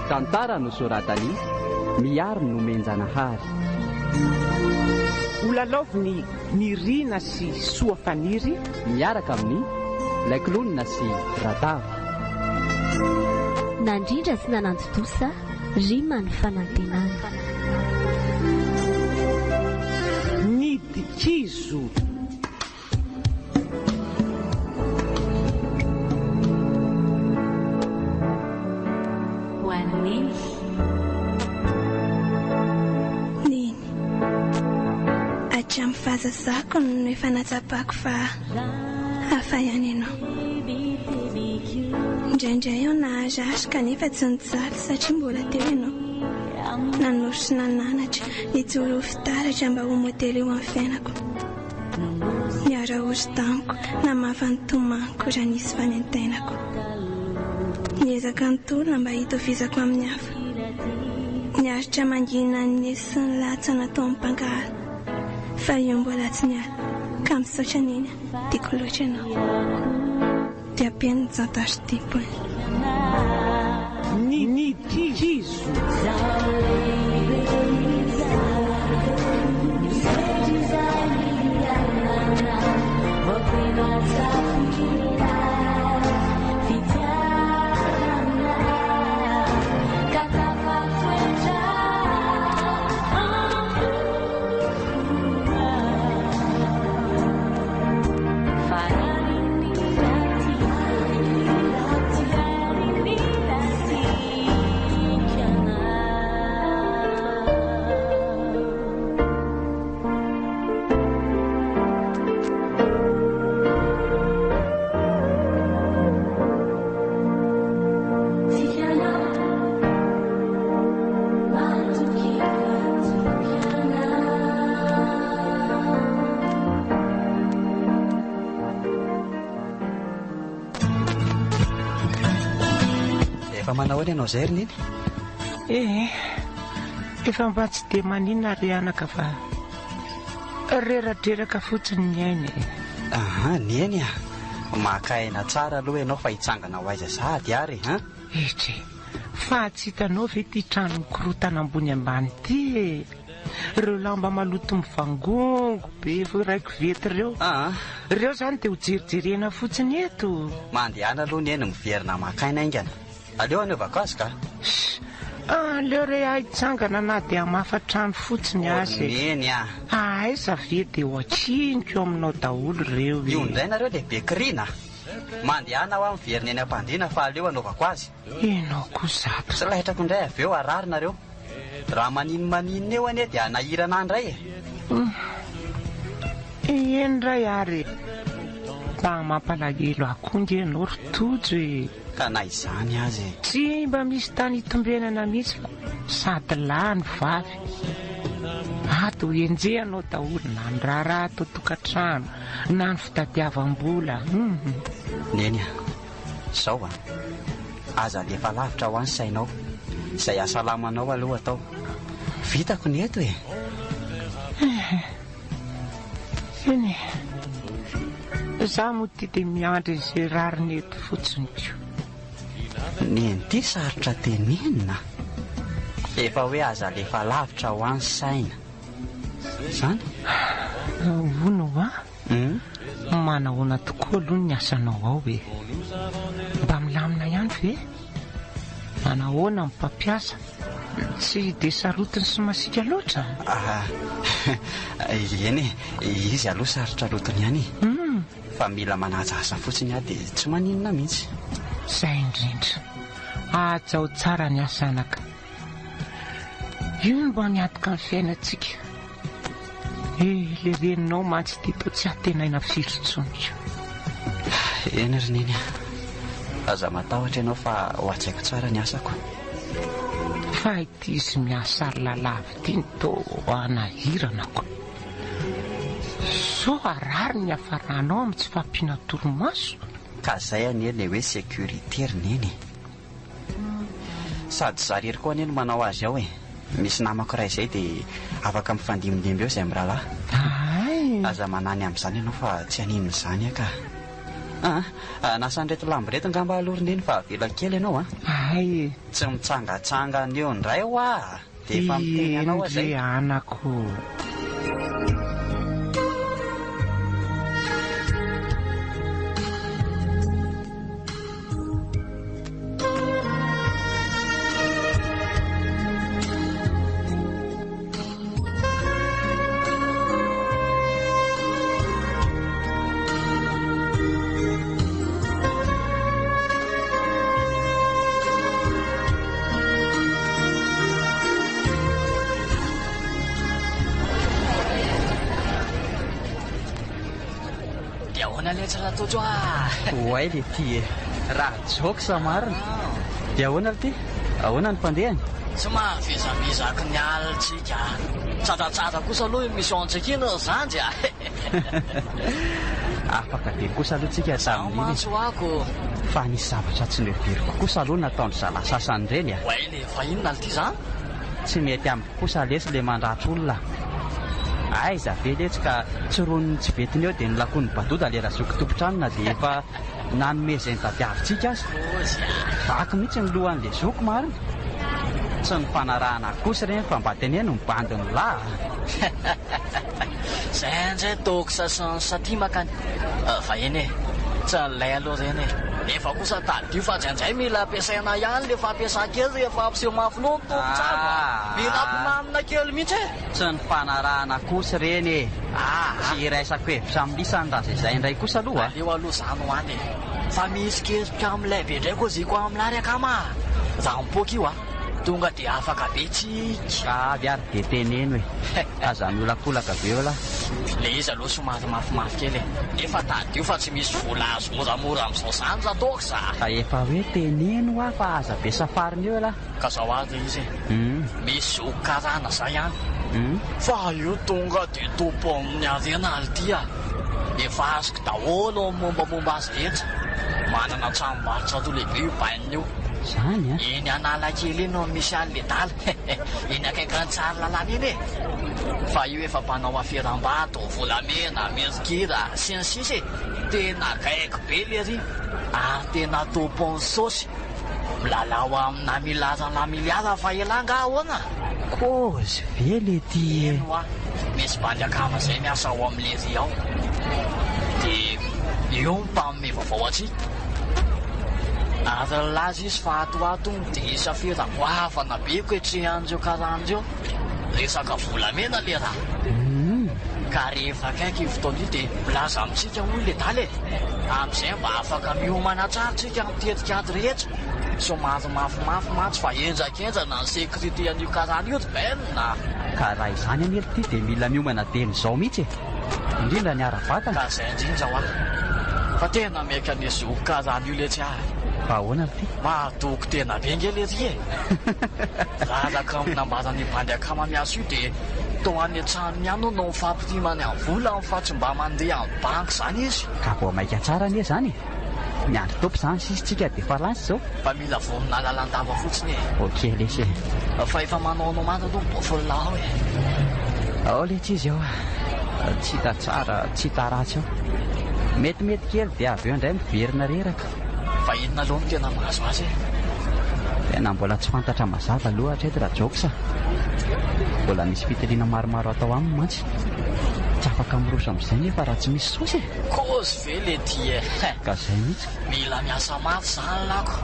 Tantara no soratany miaro no menjanahary olaloviny mirina sy soa faniry miaraka amin'ny laikilonina sy radava nandrindra sy nanantotosa rimany fanantenana ny dikizo fahazazako no efa natsapako fa hafa ihany ianao indraindray eo nahazazy kanefa tsy nijaly satria mbola teo ianao nanoro sy nananatra nijoro ho fitaratra mba ho modely eo amin'ny fiainako miara ozy tamiko na mahafantomaniko raha nisy fanentainako niezaka nitolona mba hita ovizako amin'ny hafa niaritra mangina ny nesy sy ny latsa natao amin'ny mpankahary fa io mbola tsy niala ka misaotra niny tiako loatra ianao dia ampiany nizantasy tipo ny kizo manao any ianao zay ry niny efa mba tsy dia maninona ry anaka fa reradreraka fotsiny ny ainy ny ainy makaina tsara aloha ianao fa hitsangana ho aiza sady ary etre fa tsy hitanao ve ty trano mikorotana ambony ambany ty ireo lamba maloto mivangongo be raiko vety ireo zany dia ho jerijerena fotsiny eto mandehana aloha ny ainy miverina makaina aingana aleo anaovako azy ka aleo re ahitsangana na dia mafatrano fotsiny azy neny aiza ve dia ho atsiniko eo aminao daholo ireo io ndray nareo dia be kirina mandehana aho miverina eny am-pandiana fa aleo anaovako azy enao ko zato sy lahitrako indray avy eo arary nareo raha maninina eo anie dia nahirana andray eny ray ary mba mampalahelo akonga ianao rotojo ka na izany azy tsy mba misy tany hitombenana mihitsy fa sady lahy ny vavy ato enjehanao daholo na ny raharaha atao tokantrano na ny fitadiavam-bola neny zao aza lefa lavitra ho any sainao izay asalamanao aloha atao vitako ny eto eny za moa ty dia miandry izay rariny eto fotsiny ko neny ty sarotra tenenina efa hoe aza lefa lavitra ho any saina zany ono manahoana tokoa aloha ny asanao ao mba milamina ihany ve manahoana amin'ny mpampiasa tsy dia sarotiny sy masika loatra eny izy aloha sarotra lotony ihany fa mila manaja asa fotsiny dia tsy maninona mihitsy zay indrindra Atsao tsara ny asanaka. Io no mba niatika ny fiainantsika. Le reninao mantsy tito tsy atenaina firotsoniko. Eny ry neny, aza matahotra ianao fa ho atsaiko tsara ny asako. Fa ity izy miasa lalava ity ny to anahiranako. So arary ny hafaranao amin'ny tsy fampiana torimaso. Ka zay aneny hoe sécurité ry neny. Sady zarery koa neny manao azy ao misy namako ray izay dia afaka mifandimindimby eo izay amin'ny rahalahy. Aza manany amin'izany ianao fa tsy haninona izany aka. Nasan'reto lambo reto ngamba alory neny fa vela kely ianao tsy mitsangatsangana eo ndray ho dia efa miteny anao azay anako. Oay le ty raha joky sa marina. Dia ahoana ty? Ahoana ny mpandehany? Tsy mahavizavizaky ny alitsika. Tsadatsada kosa aloha misy antsakina zanjy. Afaka be kosa aloha tsika tamin'iny. Matso ako. Fa nisy zavatra tsy noheveriko kosa aloha nataony zala sasany ireny. Way le fa inona ty zany? Tsy mety amiko kosa lesy le mandratra olona. Aiza ve letsy ka tsy roniny tsy vetiny eo dia nilakony badoda lera zoky tompotranona dia efa nanome izay ny tadiavintsika azy. Vaky mihitsy ny lohan'ilay zoky marina. Tsy ny fanarahana kosa ireny fa mba teneno ny bandiny lahy. Zay indray toko sasany satimaka fa eny tsy nilay aloha ireny efa kosa tadio fa indraindray mila ampiasaina ihany le fampiasa-kely rehefa ampiseho mafino ny tompotsabo. Mila ampinamina kely mihitsy tsy ny fanarahana kosa ireny tsy iraisako hevitra amin'ny lisany raha izay indray kosa aloha. Aleo aloha izany ho any fa misy kezika amin'ilay be indray koa ziko amin'ilary akama raha mipoaka io tonga dia afaka be tsika. Avy ary dia teneno aza miolakolaka be eo lahy. Le izy aloha somary mafimafy kely efa tadio fa tsy misy vola azo moramora amin'izao zany za taoko za. Efa hoe teneno fa aza be safariny eo lahy. Ka zao azy izy misy zoky karana zay ihany fa io tonga dia tompo amin'ny arena altia efa azoko daholo amin'ny mombamomba azy rehetra. Manana tranombarotra aloha lehibe io bainina io. Zany eny Analakely no misy an'le dala eny akaiky ny tsara lalana eny fa io efa mpanao afiram-bato volamena merkira sy ny sisy tena gaiko be le ry ary tena tompony sosy milalao amina milazana miliara fa elanga ahoana kozy ve le ty eno misy bandy akama zay miasa ao amin'le ry ao dia io mpamin'ny vaovao atsika ary laza izy fa atoato dia isafirango afana be koetrehan'ireo karan'ireo resaka volamena le raha ka rehefa akaiky fotoana io dia milaza amintsika hoy le daly amin'izay mba afaka miomana tsara tsika mitetika ady rehetra somary mafimafy matsy fa enjakenjana ny sécurité an'io karana io benina. Ka raha izany anely ty dia mila miomana teny izao mihitsy indrindra ny ara-batana. Ka zay indrindra ho fa tena meka ny zoky karana io letsy fa ahoana ty mahatoko tena be ngely ry raraka aminambarany bandy akama miaso io dia to any an-tranony ihany no mifampirimany amin'ny vola amin'ny fa tsy mba mandeha amin'ny banky zany izy. Ka vao maika tsara anie zany ny andro topo zany sisitsika dia fa lansy zao fa mila vonina lalandava fotsiny ok lesy fa efa manao mata aloha bofolona ao ao letsy izy ao tsy hita tsara tsy hita ratsy ao metimety kely dia avy eo indray miverina reraka fa inona aloha no tena mahazo azy tena mbola tsy fantatra mazava aloha hatreto raha joksa mbola misy fitiliana maromaro atao aminy mantsy tsy afaka miroso amin'izay nefa raha tsy misy sosy kozy ve le ty ka zay mihitsy mila miasa mafy zany lako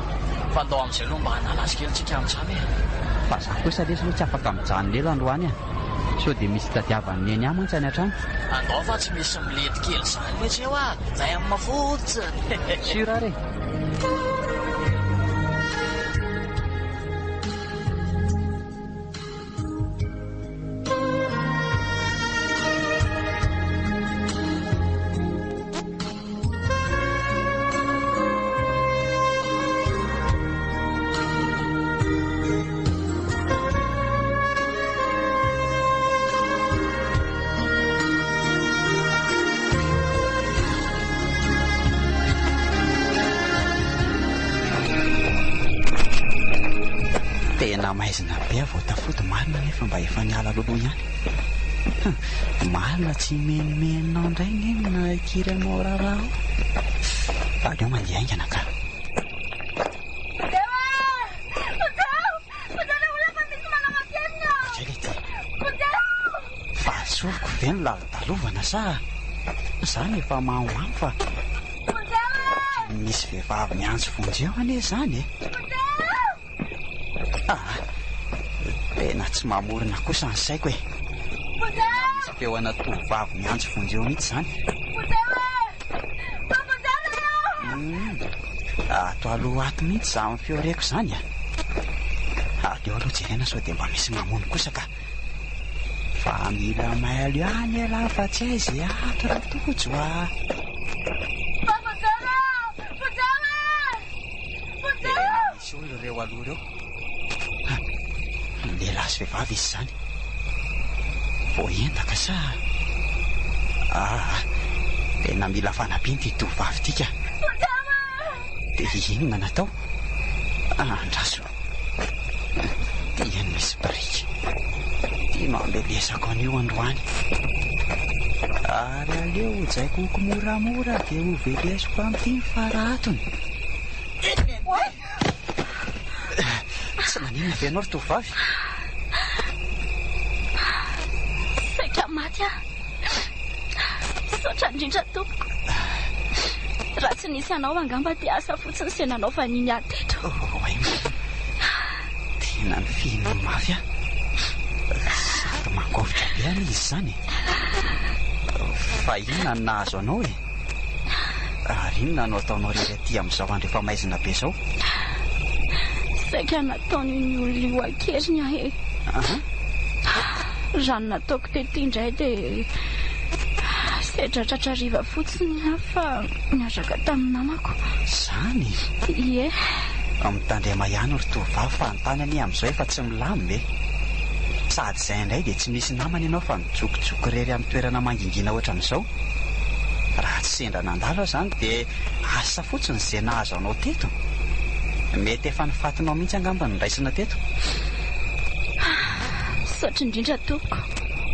fa ndao amin'izay aloha mba hanalazy kely tsika amin'izany fa za kosa lesy aloha tsy afaka mijanona lela androany so dia misy tadiavany eny ahy mantsy any an-trano andao fa tsy misy milety kely zany mihitsy eo zay amin'ny mafotsiny sura re tena maizina be voatafoty marina nefa mba efa niala loloha ihany. Marina tsy menomenonao indray nena kiranao raharaha. Aleo mandeha aingana ka. Fahasoviko ve ny lavadalovana sa zany efa mahoamy fa misy vehivavy miantso vonjeo anie zany tena tsy mamorona kosa ny saiko e. Misy feo ana tovovavy miantso vonjeo mihitsy zany. Ato aloha ato mihitsy za amin'ny feo reko zany aleo aloha jerena sao dia mba misy mamono kosa ka. Fa mila mailo ihany ela fa tsy aiza ato raha tojo misy olo reo aloha reo. Lehilahy sy vehivavy izy zany. Vo entaka sa tena mila fanampiany ty tovovavy tika. Dia inona natao? Andraso tiany misy biriky tiano ambelesako an'io androany. Ary aleo hojaiko oko moramora dia ho velesiko amin'ity faratony. Tsy maninona ve anao ry tovovavy? Saika maty saotra indrindra tompoko. Raha tsy nisy anao angamba dia asa fotsiny senanao fa niny ateto. Tena ny fihinany mafy sady mangovitra be any izy zany. Fa inona ny nahazo anao e? Ary inona no ataonao rery aty amin'izao andro efa maizina be zao? Saika nataony olona io akeriny ahe. Raha nataoko tety indray dia sedratratrariva fotsiny fa niaraka tamin'ny namako. Zany? Ie. Mitandrema ihany ry tovovavy fa antany any amin'izao efa tsy milamy ve? Sady izay indray dia tsy misy namany ianao fa mijokojoky rery amin'ny toerana mangingina ohatra amin'izao. Raha tsy sendra nandalo zany dia asa fotsiny izay nahazo anao teto. Mety efa nifatinao mihitsy angamba ny raisina teto. Saotra indrindra tompoko.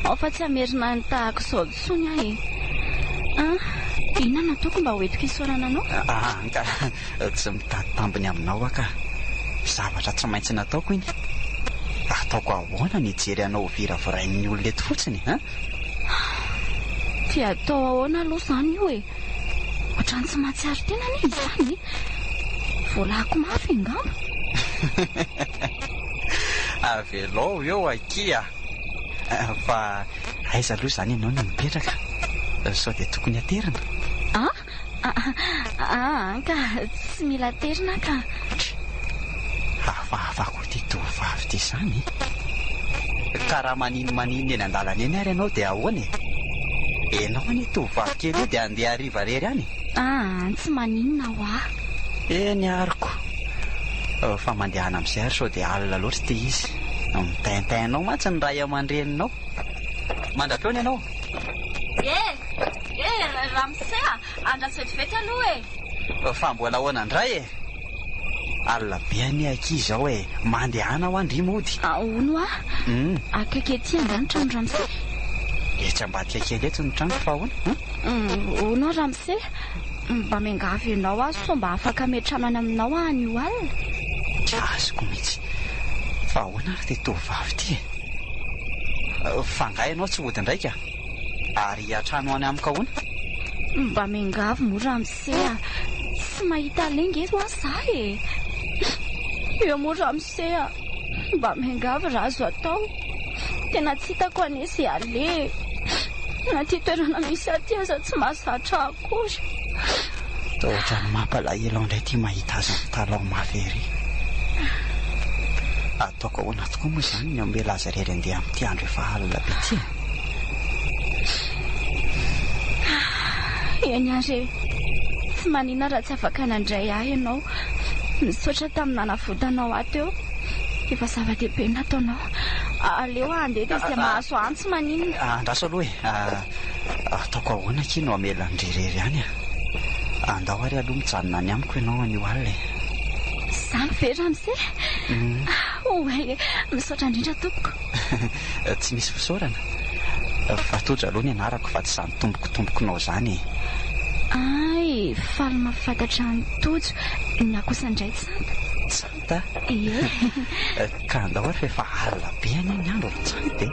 Ao fa tsy hamerina ny tahaka izao tsony ahe. Inona nataoko mba hoentiko isaorana anao? Ka tsy mitady tambiny aminao ka. Zavatra tsy maintsy nataoko iny. Ataoko ahoana ny hijery anao viravorainin'ny olona eto fotsiny Dia atao ahoana aloha zany io e. Ohatrany tsy mahatsiaro tena ny izy zany. Volako mafy angamba. Avelao eo akia. Fa aiza aloha zany ianao no mipetraka. Sao dia tokony aterina. Ka tsy mila aterina ka. Hafahafako ty tovovavy ty zany. Ka raha manino eny an-dalana eny ary ianao dia ahoana e? Enao any tovovavy kely io dia andeha hariva rery any. Tsy maninona ho Eny ariko. Fa mandehana amin'izay ary sao dia alina loatra ty izy. Mitaintainao mantsy ny ray aman-dreninao. Mandram-peony ianao? Raha misea andraso vetivety aloha e. Fa mbola ahoana indray e? Alina be any ankizy zao e. Mandehana ho andry mody. Ono akaiky ety andany trano Ramose. Etsy ambadika kely eto ny trano fa ahoana? Ono Ramose, mba miangavy ianao azy so mba afaka metrano any aminao any io alina. Azoko mihitsy. Fa ahoana ary ty tovovavy ty e? Fangahy ianao tsy hody ndraika. Ary hiatrano any amiko ahoana? Mba miangavy mo Ramose tsy mahita lenga eto aza e. Eo mo Ramose mba miangavy raha azo atao. Tena tsy hitako anesy ale. Na ty toerana misy aty aza tsy mahazatra akory. Ohatrany mampalahelo indray ty mahita azy amin'ny talao mafy ery. Ataoko ahoana tokoa moa zany ny ombela aza rery andeha amin'ity andro efa alina be ty. Eny ary tsy manina raha tsy afaka nandray ahy ianao. Misaotra tamin'ny nanavotanao ato eo. Efa zava-dehibe nataonao. Aleo andeha dia izay mahazo antsy maninona. Andraso aloha e. Ataoko ahoana ki no amela ndrerery any andao ary aloha mijanona any amiko ianao anio alina. Zany ve Ramose? oe misaotra indrindra tompoko. Tsy misy fisaorana fa tojo aloha ny anarako fa tsy izany tombokotombokonao izany. Ay, faly mafantatra ny tojo ny akosan'indray tsanta. Tsanta? Ie. Ka andao ary fa efa alina be any ny andro ry tsanta e.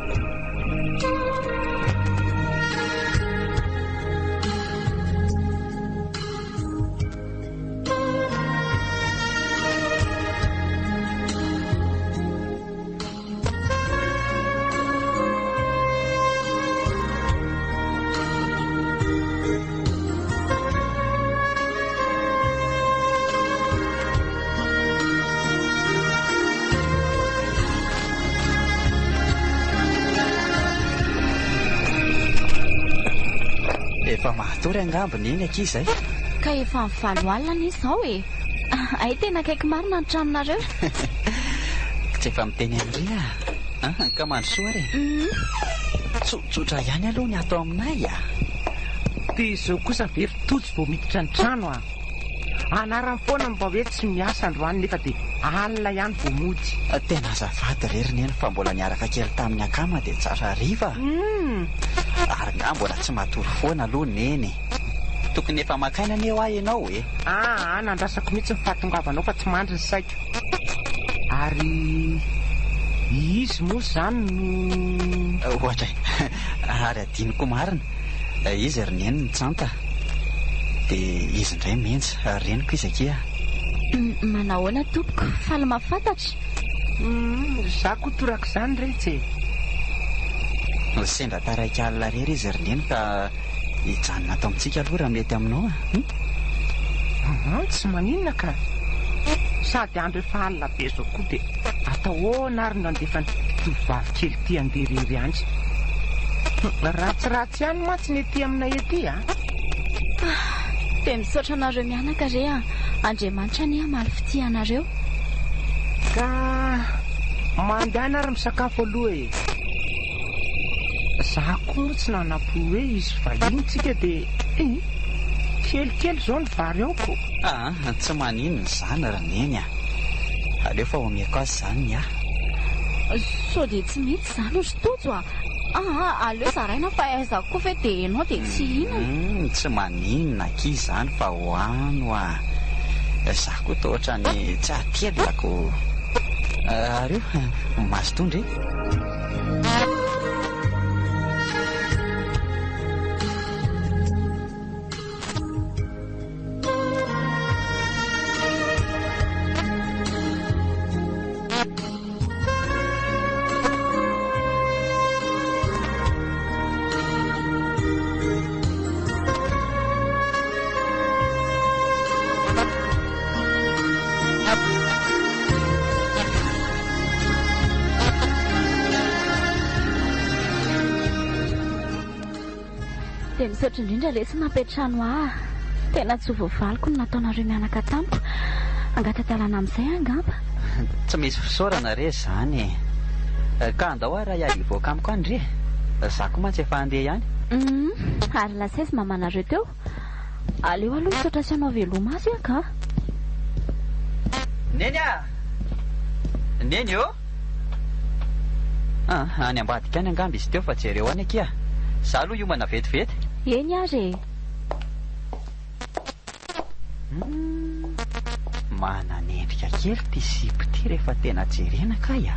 Efa mahatory angambony eny ankizy izay. Ka efa mivalo alina izao e. Ay tena akaiky marina ny tranonareo. Tsy efa miteny amin'ny ka mandrosoa re. Tsotsotra ihany aloha ny atao aminay a. Dia izao kosa very tojo vao miditra ny trano a. Anarany foana mba hoe tsy miasa androany nefa dia alina ihany vao mody. Tena azafady rery neny fa mbola niaraka kely tamin'ny akama dia tsara riva. Ary nga mbola tsy matory foana aloha neny. Tokony efa makaina ny eo ahy ianao e. Nandrasako mihitsy ny fahatongavanao fa tsy mandry ny saiko. Ary izy moa izany no ohatra ary adiniko marina. Izy ry neny ny tsanta. Dia izy indray mihitsy reniko izy akia. Manahoana tompoko, faly mahafantatra. Za koa toraka izany retsy e. Sendra taraiky alina rery izy ry neny ka hijanona ato amintsika aloha raha mety aminao a. Tsy maninona ka. Sady andro efa alina be izao koa dia atahoana ary no andefa ny tovovavy kely ty andeha rery antsy. Ratsiratsy ihany mantsy ny ety aminay ety a. Dia misaotra anareo mianaka re a. Andriamanitra ny amaly fity anareo. Ka mandehana ary misakafo aloha e. Za koa tsy nanapo hoe izy valinitsika dia kelikely izao ny vary aoko. Tsy maninona izany raha neny a. Aleo fa omeko azy izany a. Sao dia tsy mety izany ozy tojo a. Aleo zaraina fa aiza koa ve dia ianao dia tsy hinana. Tsy maninona ankizy izany fa hoano a. Za koa toa ohatrany tsy atelako. Areo masotondry. Dia misaotra indrindra le tsy nampetrano ahy. Tena tsy voavaliko no nataonareo mianaka tamiko. Angatatalana amin'izay angamba. Tsy misy fisaorana re izany. Ka andao ary raha iahy hivoaka amiko andre. Za koa mantsy efa andeha ihany. Ary lasaizy mamanareo teo. Aleo aloha misaotra sy anao veloma azy a ka. Neny a! Neny eo! Any ambadika any angamba izy teo fa jereo any akia. Za aloha iomana vetivety. Eny ary. Mananendrika kely ty sipo ty rehefa tena jerena ka ia.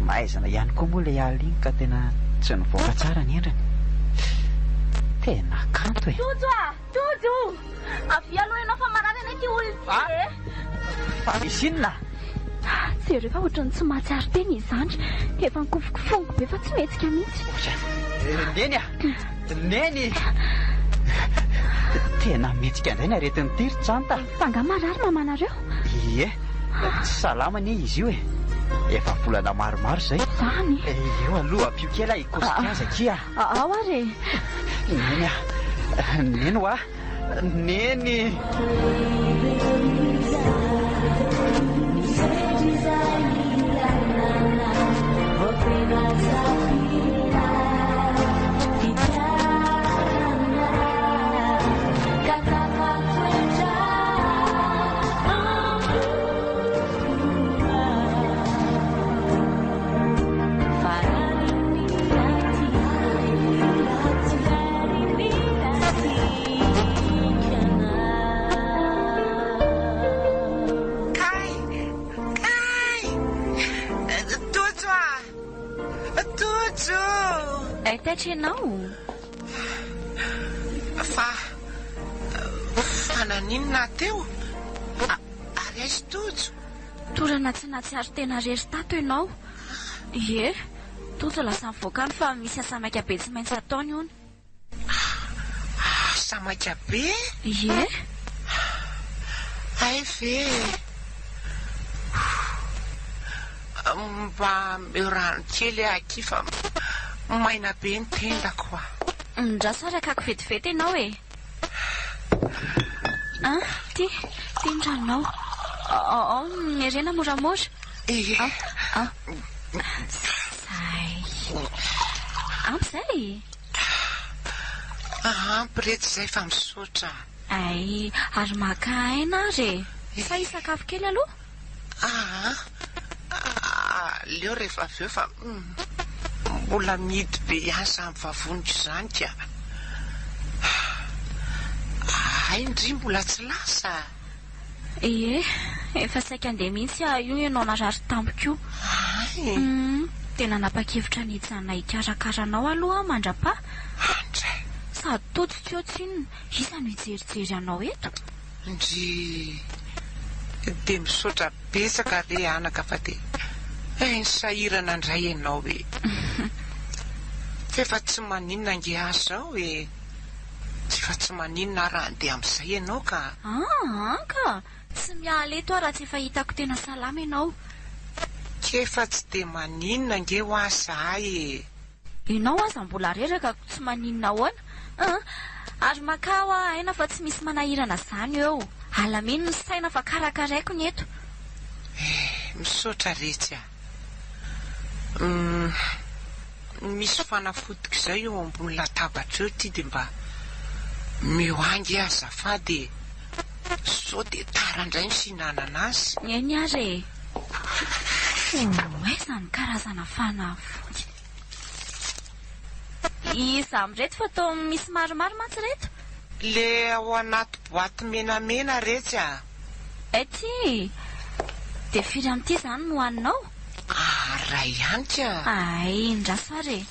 Mahaizana ihany koa moa ilay alina iny ka tena tsy nivoaka tsara ny endriny. Tena kanto e. Tojo a! Tojo! Avy aloha ianao fa manarana ity olona ty e. Fa misy inona? Jereo fa ohatrany tsy mahatsiaro teny izany. Efa nikofokofoniko be fa tsy mihetsika mihitsy. Neny a! Neny! Tena mihetsika indray ny aretin'ny tiry tsanta. Fa nga marary mamanareo? Ie, tsy salama ny izy io e. Efa volana maromaro izay. Zany? Eo aloha apio kely a ikosika azy akia. Ao ary. Neny a! Neny ho a! Neny! Tojo! Taitra ianao? Fa naninona teo? Ary aizy Tojo? Torana tsy natsiaro tena rery tato ianao. Ie, Tojo lasa mivoakany fa misy asa maika be tsy maintsy ataony hony. Asa maika be? Ie. Ay ve mba meo rano kely aky fa maina be ny tendako a. Ndrasara kako vetivety ianao e. Ty ny ranonao. Mierena moramora. Zay. Amp'izay. Ampy rehetra izay fa misotra. Ay, ary maka aina re. Fa isakafo kely aloha? Leo rehefa avy eo fa mbola midy be ihany samy vavoniko izany ka. Ay, ndry mbola tsy lasa. Ie, efa saika andeha mihitsy io ianao narary tampoka io. Tena napakevitra ny hijanona hikarakaranao aloha mandrapa. Sady totsotsotsinona, isa no hijerijery anao eto. Ndry dia misotra betsaka re anaka fa dia ny sahirana indray ianao e. Fefa tsy maninona nge azo zao e. Fa tsy maninona raha andeha amin'izay ianao ka. Ka tsy miala eto raha tsy efa hitako tena salama ianao. Kefa tsy dia maninona nge ho azahay e. Ianao aza mbola reraka tsy maninona ahoana. Ary makao aina fa tsy misy manahirana izany eo. Alamino ny saina fa karakaraiko ny eto. Misotra rehetra. Misy fanafodiko izay eo ambony latabatra eo ty dia mba mioangy azafady. Sao dia tara indray ny fihinanana azy. Eny ary aiza ny karazana fanafody. Iza amin'ireto fa toa misy maromaro mantsy reto. Le ao anaty boaty menamena rehetra. Ty dia firy amin'ity izany no hoaninao? Ray ihany ka. Ay, ndraso re.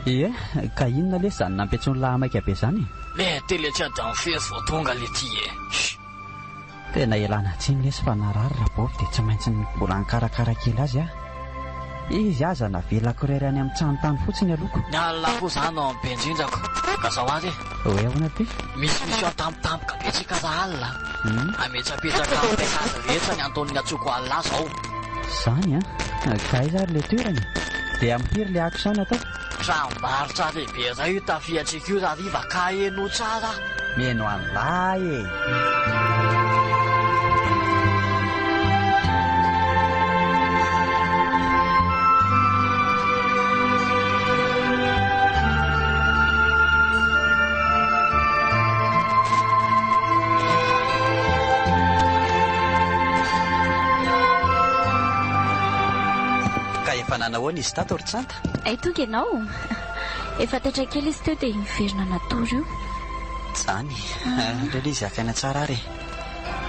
Ie, ka inona le zany nampiatsony lahamaika be zany? Le tele tsy adany fery vao tonga le ty e. Tena elana tsiny lesy fa narary raha dia tsy maintsy mbola nikarakara kely azy a. Izy aza navelako irery any amin'ny tranotany fotsiny aloko. Ny alina koa izany ao amin'ny benjinjako. Ka zao azy hoe ahoana ty? misy ao tampotampoka be tsika za alina. Ametrapetraka amin'ny pekady rehetra ny Antonina Tsoko alina zao. Zany a, ka iza ary le toerany dia ampiry le ako sana atao. Tranombarotra lehibe iray io tafiatsika io rariva ka eno tsara. Meno an'lay e. Efa nanahoana izy tato Oritsanta? Tonga ianao. Efa taitra kely izy teo dia miverina natory io. Zany, lele izy akaina tsara ary.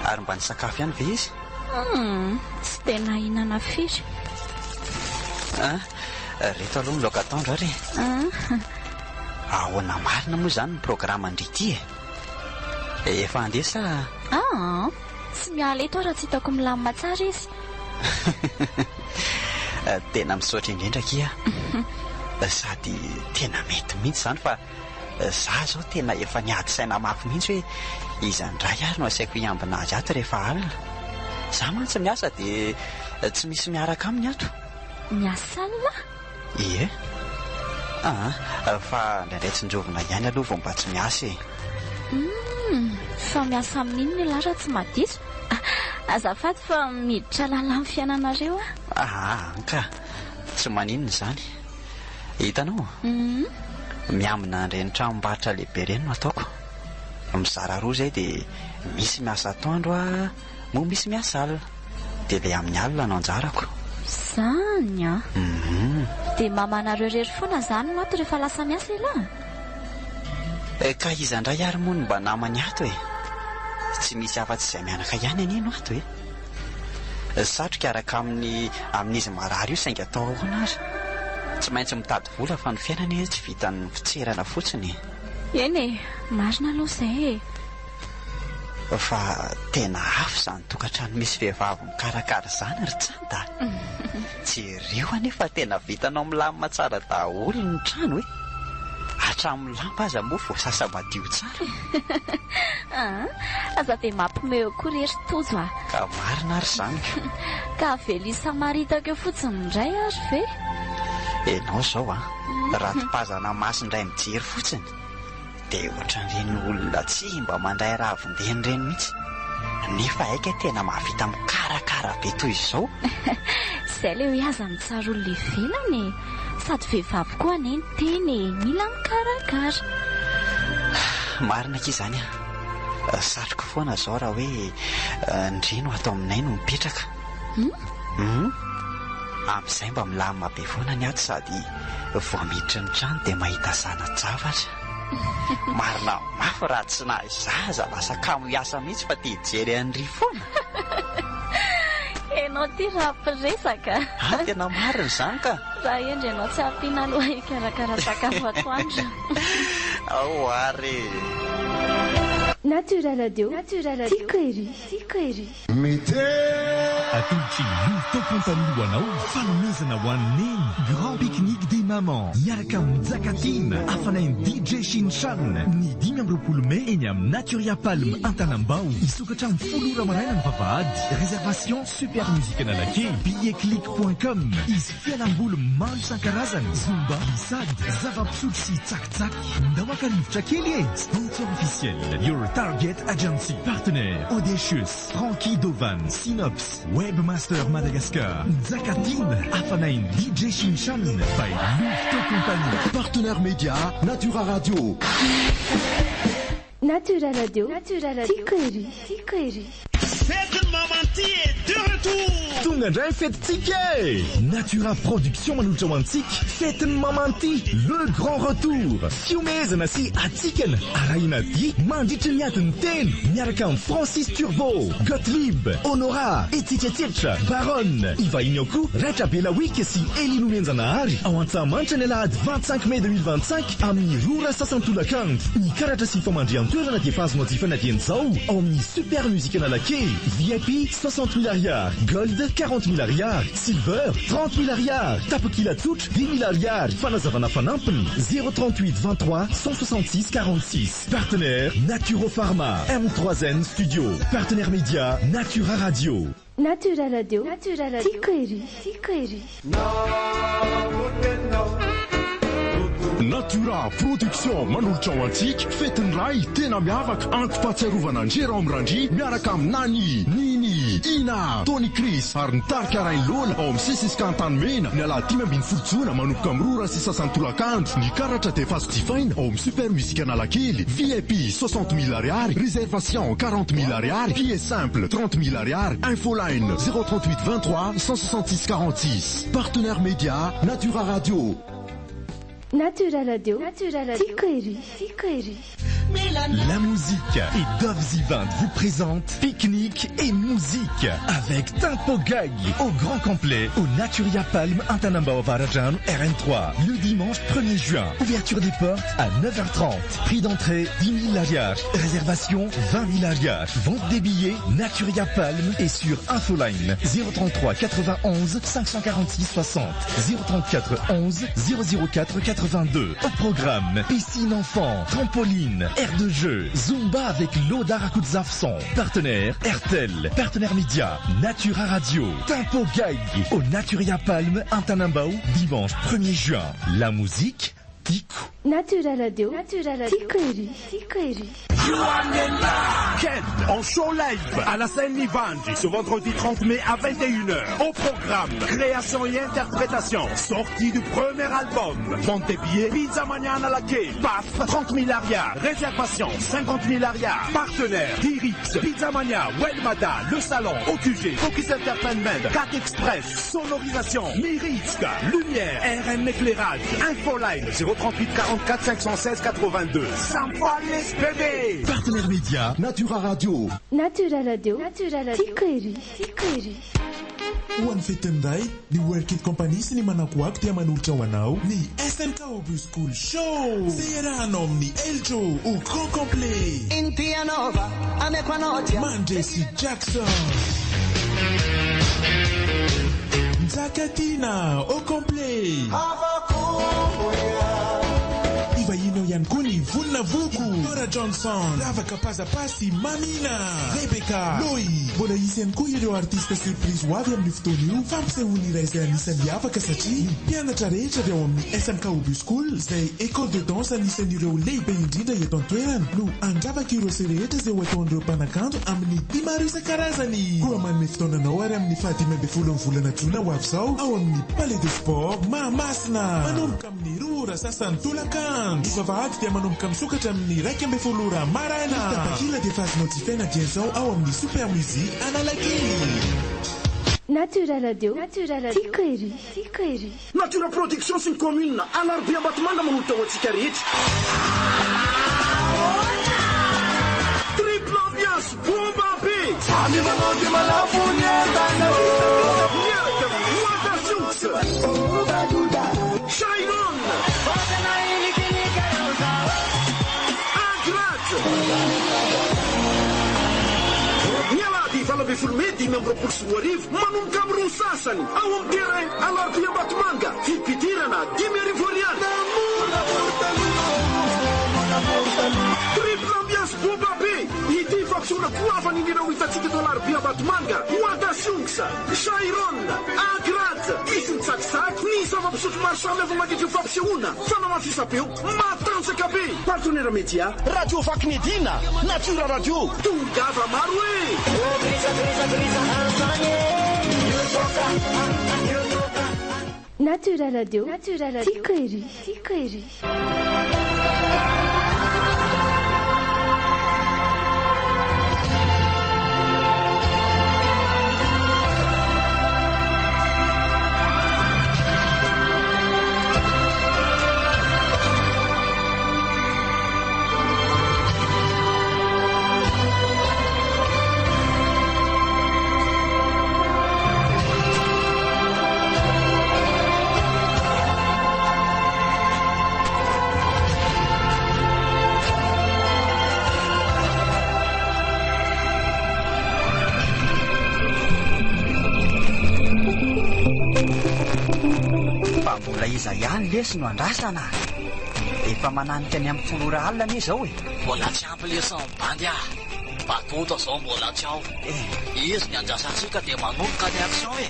Ary mba nisakafo ihany ve izy? Tsy tena hinana firy. Reto aloha miloka ataondro ary. Ahoana marina moa zany ny programa andrity e. Efa andesa? Tsy miala eto raha tsy hitako milamina tsara izy. Tena misaotra indrindra kia. Sady tena mety mihitsy zany fa za zao tena efa niady saina mafy mihitsy hoe iza ndray ary no asaiko hiambina azy ato rehefa alina. Za mantsy miasa dia tsy misy miaraka aminy ato. Miasa alina? Ie. Fa indraindray tsinjovina ihany aloha vao mba tsy miasa e. Fa miasa amin'inona ialahy raha tsy madiso? Azafady fa miditra lala amin'ny fiainanareo ka tsy maninona izany. Hitanao miamina ireny tranom-barotra lehibe ireny no ataoko. Mizara roa zay dia misy miasa atoandro moa misy miasa alina, dia ilay amin'ny alina no anjarako. Zany a dia mamanareo rery foana zany no ato rehefa lasa miasa ilahy. Ka iza indray ary moa no mba namany ato e. Tsy misy afa-tsy izay mianaka ihany anino ato e. Satroka araka amin'izy marary io saingy atao ahoana azy. Tsy maintsy mitady vola fa ny fiainana tsy vitan'ny fitserana fotsiny. Eny e, marina aloha izay e. Fa tena afo izany tokantrano misy vehivavy mikarakara izany ry tsanta. Jereo anefa tena vitanao milamina tsara daholo ny trano e. Hatramin'ny lamba aza moa voasasa madio tsara. Aza dia mampimeo koa rery tojo a. Ka marina ary izany. Ka velisa maritaka eo fotsiny indray ary ve? Enao zao raha tipazana masindray mijery fotsiny dia ohatran'ireny olona tsy mba mandray ravin-deny ireny mihitsy. Nefa aika tena mahavita mikarakara be toy izao. Izay ilay hoe aza mitsara olona ivelany e. Sady vehivavy koa aneny teny mila mikarakara. Marina k'izany izany satroka foana zao raha hoe ndreno atao aminay no mipetraka. Amin'izay mba milamina be foana ny ato sady vao miditra ny trano dia mahita zana-javatra. Marina mafy raha tsy nahay zaza lasa kamo hiasa mihitsy fa tia hijery an'ry foana. Enao ty raha-piresaka. Tena marina izany ka. Raha endry ianao tsy ampiana aloha hikarakara sakafo atoandro. Ao ary. Natura Radio. Tiako ery. Atolotry Louveteau Compagnie ho anao fanomezana ho an'ny Grand Pique-Nique des Mamans miaraka amin'ny Zakatine afanain'ny DJ Shinshan ny 10 mai eny amin'ny Naturia Palme Antanambao isokatra amin'ny 10 maraina ny vavahady. Réservation Super Musique Analake billetclick.com. Izy fialam-boly maro isan-karazany zumba, lissade, zava-pisotro sy tsakitsaky. Ndao aka-rivotra kely e. Sponsor officiel Your Target Agency. Partenaire Audacious, Frankie Dovan, Synops, Webmaster Madagascar, Zakatine, Afanain, DJ Shinshan, by Louveteau Compagnie. Partenaire média, Natura Radio. Natura Radio. Tiako ery. Fête Mamanty est de retour. Tungandray fête ticket. Natura Production manolotra ho antsika fête Mamanty, le grand retour. Fiomezana sy atiken arahina dia mandritra ny atin'ny telo miaraka amin'ny Francis Turbo, Gottlieb, Honora, Etitietra, Baronne, ivahiny ao koa Raitra Belawik sy Elino Menjanahary ao Antsamanitra ny alahady 25 mai 2025 amin'ny Rora Sasantolakandro. Ny karatra sy famandrian-toerana dia fazonao jifana dian'izao ao amin'ny Super Musique Analake. VIP 60 000 ariary, Gold 40 000 ariary, Silver 30 000 ariary, Tapakila tsotra 10 000 ariary. Fanazavana fanampiny 038 23 166 46. Partenaire Naturopharma, M3N Studio. Partenaire média Natura Radio. Natura Radio. Tiako ery. Natura Production manolotra ho antsika fetiny ray tena miavaka antom-pahatsiarovana ny Jérôme Randry miaraka aminany Nini, Ina, Tony Chris ary ny Tarika Rainlola ao amin'ny Sisiskan-tanimena ny alahady 5 manomboka amin'ny Rora sy Sasantolakandro. Ny karatra dia efa jifaina ao amin'ny Super Musique Analakely. VIP 60 000 ariary, réservation 40 000 ariary, billet simple 30 000 ariary. Infoline 038 23 166 46. Partenaire média Natura Radio. Natura Radio. Tiako ery. La musique et Dove Zivant vous présente Pique-Nique et musique avec Tempo Gag au grand complet au Naturia Palme Antanambao Varajano RN3 le dimanche 1er juin. Ouverture des portes à 9h30. Prix d'entrée 10 000 ariary. Réservation 20 000 ariary. Vente des billets Naturia Palme et sur Infoline 033 91 546 60 034 11 004 82. Au programme piscine enfant, trampoline, aire de jeu, Zumba avec Loda Rakutzafson. Partenaire RTL. Partenaire média Natura Radio. Tempo Gag au Naturia Palme Antanambao dimanche 1er juin. La musique tiako. Natura Radio. Tiako ery. Ken en show live à la scène Nivanji ce vendredi 30 mai à 21h. Au programme, création et interprétation. Sortie du premier album. Vente des billets, Pizza Mania à la quai. PAF, 30 000 arias. Réservation, 50 000 arias. Partenaires, Dirix, Pizza Mania, Welmada, Le Salon, OQG, Focus Entertainment, 4 Express, Sonorisation, Mirisk, Lumière, RM Éclairage, Infoline, 038 44 516 82. Sympa les bébés. Partenaire média, Natura Radio. Natura Radio. Tiako ery. Ho an'ny fetindray ny World Kid Company sy ny manakoako dia manolotra ho anao ny SMK Obu School Show izay iarahanao amin'ny Eljo au grand complet Mandresi Jackson Zakatina au complet Ivahino ihany koa ny Vonina Vuku, Dora Johnson, Ravaka Pazapasy, Mamina, Rebecca, Loi. Mbola isy ihany koa ireo artista surprise ho avy amin'ny fotoana io. Fampisehoana iray izay anisan'ny afaka satria ny mpianatra rehetra avy ao amin'ny SMK Obu School izay école de danse anisan'ireo lehibe indrindra eto an-toerana no andravaka ireo se rehetra izay ho ataon'ireo mpanakanto amin'ny 10 maro isan-karazany. Koa manome fotoananao ary amin'ny 15 volana jona ho avy izao ao amin'ny Palais de Sport Mahamasina. Manomboka amin'ny Rora Sasany Tolakan. Ny vavahady dia manomboka misokatra amin'ny 12 maraina. Tapakila dia fazonao jifaina dia izao ao amin'ny Super Musique Analakely. Natura Radio. Tiako ery. Natura Production sy ny commune Alarbi Ambatomanga manolotra ho antsika rehetra. Triple ambiance bomba be. Ami manody malafonyentana. Miaraka Wadasunks. Shairon. Mialady valabe folomedy membropolo sy roarivo manomboka amin'ny roa sasany ao amin'ny terrain Alarbi Ambatomanga fipidirana 10,000 ariary. Triple ambiance bomba be ity faksoana koavany indrindra hitantsika eto Alarbi Ambatomanga Wadasunks, Shairon, Agrat, isy ny tsakitsaky ny zava-pisotro maro samy hafa mandritra fampisehoana fanamafisapeo matanjaka be. Partenaire média Radio Vaky Medina, Natura Radio, tongava maro Natura Radio. Tiako ery. Mbola iza ihany lesy no andrasana. Efa mananika ny amin'ny 10 alina ny izao e. Mbola tsy ampy lesy ny bandy Batota zao mbola tsy ao. Izy ny andrasantsika dia manomboka ny action e.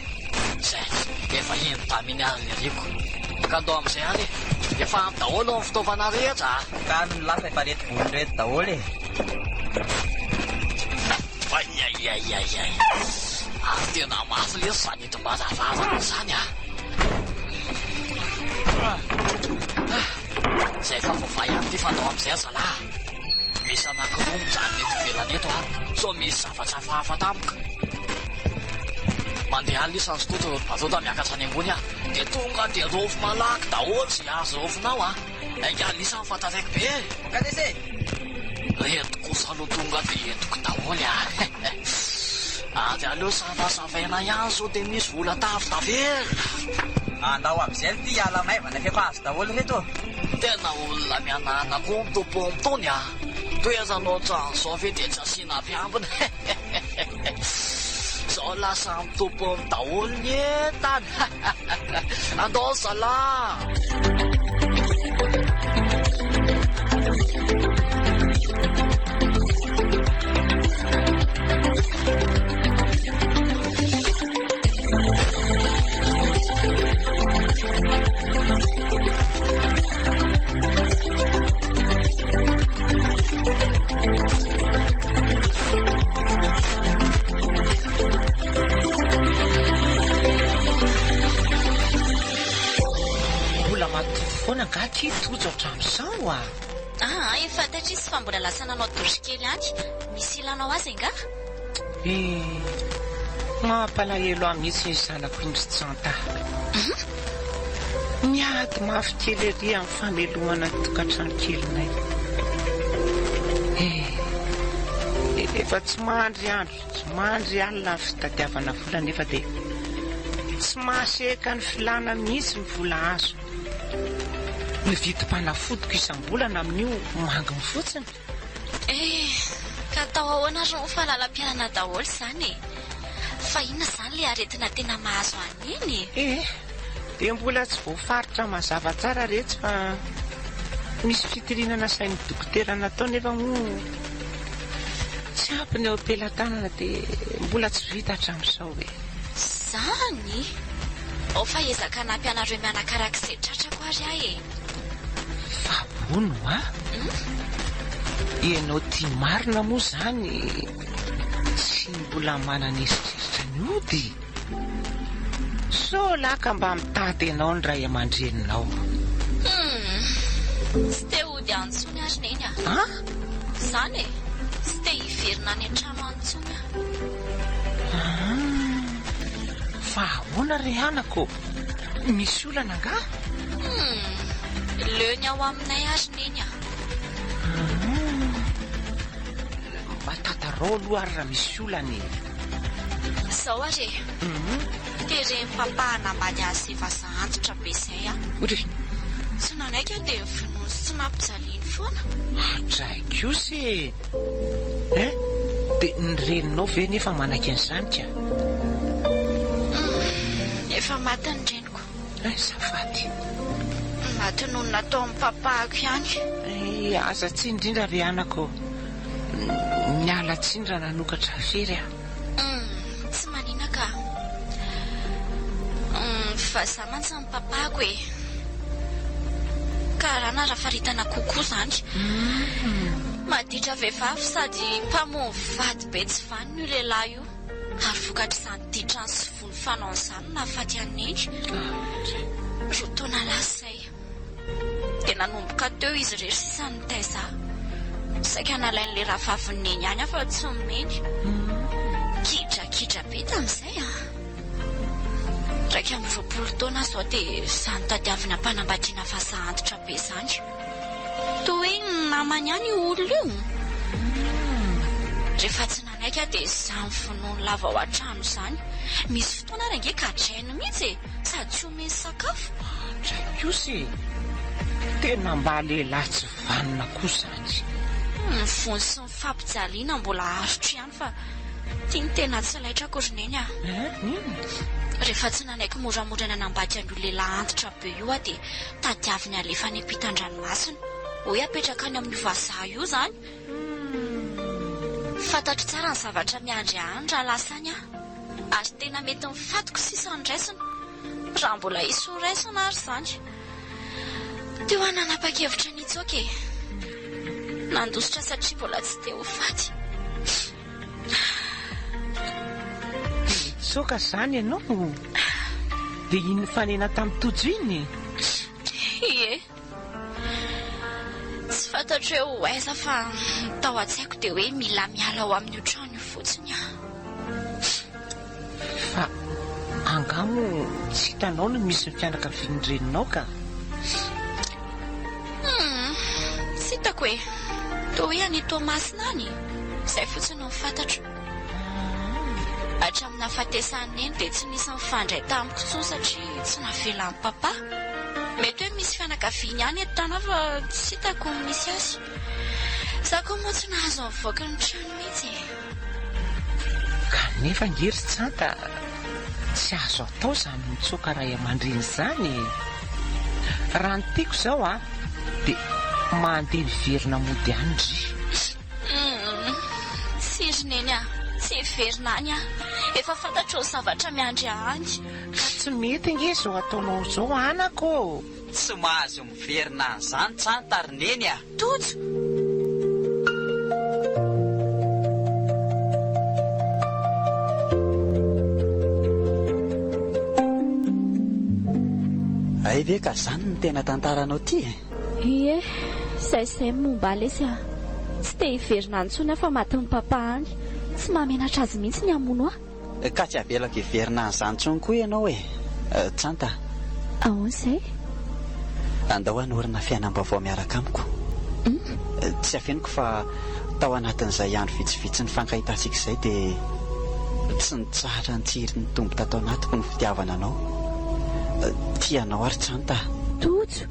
Zay efa entaminy azy ny riko. Ka ndao amin'izay any efa ampy daholo amin'ny fitaovana rehetra. Ka ny lafa efa reto volo reto daholo e. Ai. Tena mafy lesy zany ito mbazavazana zany Zay fa fofay ihany ty fandao amin'izay azalahy. Misy anankiroa mijanona eto ivelany eto so misy zavatra hafahafa tampoka. Mandeha lisany skoto Batota miakatra any ambony dia tonga dia rofo malaky daholo sy azo rofinao Enga lisany fantatreky be. Kadese Reto kosa aloha tonga dia entoko daholo Ady aleo savasafaina ihany so dia misy vola tafitaverina. Andao amin'izay ty ala maivana fefa azo daholo reto. Tena olona mianana koa mitompo amitony toezanao trano zao ve dia tsy asiana mpiambina. Zao lasa mitompo amin'ny daholo ny entany. Andao zalahy. foana gaky tojo hatramin'izao efa tatrisy fa mbola lasa nanao dory kely any. Misy ilanao azy nga? Mampalahelo ahy mihitsy ny zanako Indrisanta. Miady mafy kely ery amin'ny famelohana ny tokantrano kelinay. Efa tsy mandry andro, tsy mandry alina ny fitadiavana vola nefa dia tsy mahaseka ny filana mihitsy ny vola azo. Ny vidim-panafodiko isam-bolana amin'io manginy fotsiny. Ka atao ahoana ro fahalalam-pianana daholo izany fa inona izany ilay aretina tena mahazo an'iny? Dia mbola tsy voafaritra mazava tsara rehetra fa misy fitirinana sain'ny dokotera natao nefa moa tsy ampy ny eo am-pelantanana dia mbola tsy vita hatramin'izao Zany? Fa ezaka hanampy anareo mianakarak'izay tratrako ary ahy Vabono Ianao tia marina moa zany tsy mbola manana eritreritra ny ody. So laka mba mitady ianao ny ray aman-dreninao. Tsy te ody antsony ary neny Zany tsy te hiverina any an-trano antsony Fa ahoana ry anako? Misy olana nga? Leo ny ao aminay ary neny Matatarao aloha ary raha misy olana Zao ary tereny papa hanambady azy efa antitra be izay Tsy nanaiky dia finono sy nampijaliany foana. Draikosy dia ny reninao ve nefa manaiky an'izany ka? Efa maty ny reniko. Safady. Maty noho natao amin'ny papako ihany. Aza tsy indrindra ve anako. Miala tsindra nanokatra fery Tsy manina ka. Fa za mantsy amin'ny papako Karana raha faritana kokoa zany. Maditra vehivavy sady mpamono vady be tsy vany io lehilahy io. Ary vokatra izany ditrany sy vony fanao izany nahafaty aneny. Roa taona lasa izay. Dia nanomboka teo izy rery sisa nitaiza. Saika nalain'ilay rahavaviny ihany afa tsy nomeny. Kidrakidra be tamin'izay Raika amin'ny 20 taona zao dia izany tadiavina mpanambadiana fa antitra be izany. Toa hoe namany ihany io olona io. Rehefa tsy nanaiky dia izany finono lava ao an-trano izany. Misy fotoana ary ange ka drainy mihitsy sady tsy omeny sakafo. Draikosy, tena mba lehilahy tsy vanona koa izany. Ny vony sy ny fampijaliana mbola arotra ihany fa tiany tena tsy laitra akory neny Rehefa tsy nanaiky moramora nanambady an'io lehilahy antitra be io dia tadiaviny alefa ny ampitan-dranomasina. Hoe apetraka any amin'ny vazaha io zany. Fantatro tsara ny zavatra miandry any raha lasany Ary tena mety mifatiko sisa ny raisina. Raha mbola hisy ho raisina ary zany. Teo nanapa-kevitra nitsoky Nandositra satria mbola tsy te ho faty. Soka izany ianao. Dia iny fanena tamin'ny tojo iny? Tsy fantatro hoe ho aiza fa tao an-tsaiko dia hoe mila miala ao amin'ny trano io fotsiny Fa angamo tsy hitanao no misy fianakavian'ny reninao ka? Tsy hitako hoe toa hoe any Tomasina any. Izay fotsiny no fantatro. Hatramin'ny nahafatesany eny dia tsy nisy mifandray tamiko intsony satria tsy navela amin'ny papa. Mety hoe misy fianakaviany ihany eto tana fa tsy hitako misy azy. Za koa moa tsy nahazo mivoaka ny trano mihitsy. Kanefa ngery tsanta tsy azo atao izany mitsoaka ray aman-dreny izany. Raha ny tiako izao dia mandeha miverina mody andry. Siry neny tsy verina any Efa fantatro ny zavatra miandry any. Ka tsy mety nge izao ataonao izao anako. Tsy mahazo miverina an'izany tsanta ry neny Tojo. Ay ve ka zany ny tena tantaranao ty Ie, izay momba lesy a. Tsy te hiverina antsony fa matin'ny papa any. Tsy mahamenatra azy mihitsy ny hamono ka tsy avelako hiverina an'izany ntsony koa ianao Tsanta. Ahoana izay? Andao hanorina fiainam-baovao miaraka amiko. Tsy afeniko fa tao anatin'izay andro vitsivitsy ny fankahitantsika izay dia tsy nitsahatra nitsiry ny tombo tatao anatiko ny fitiavana anao. Tianao ary Tsanta. Tojo.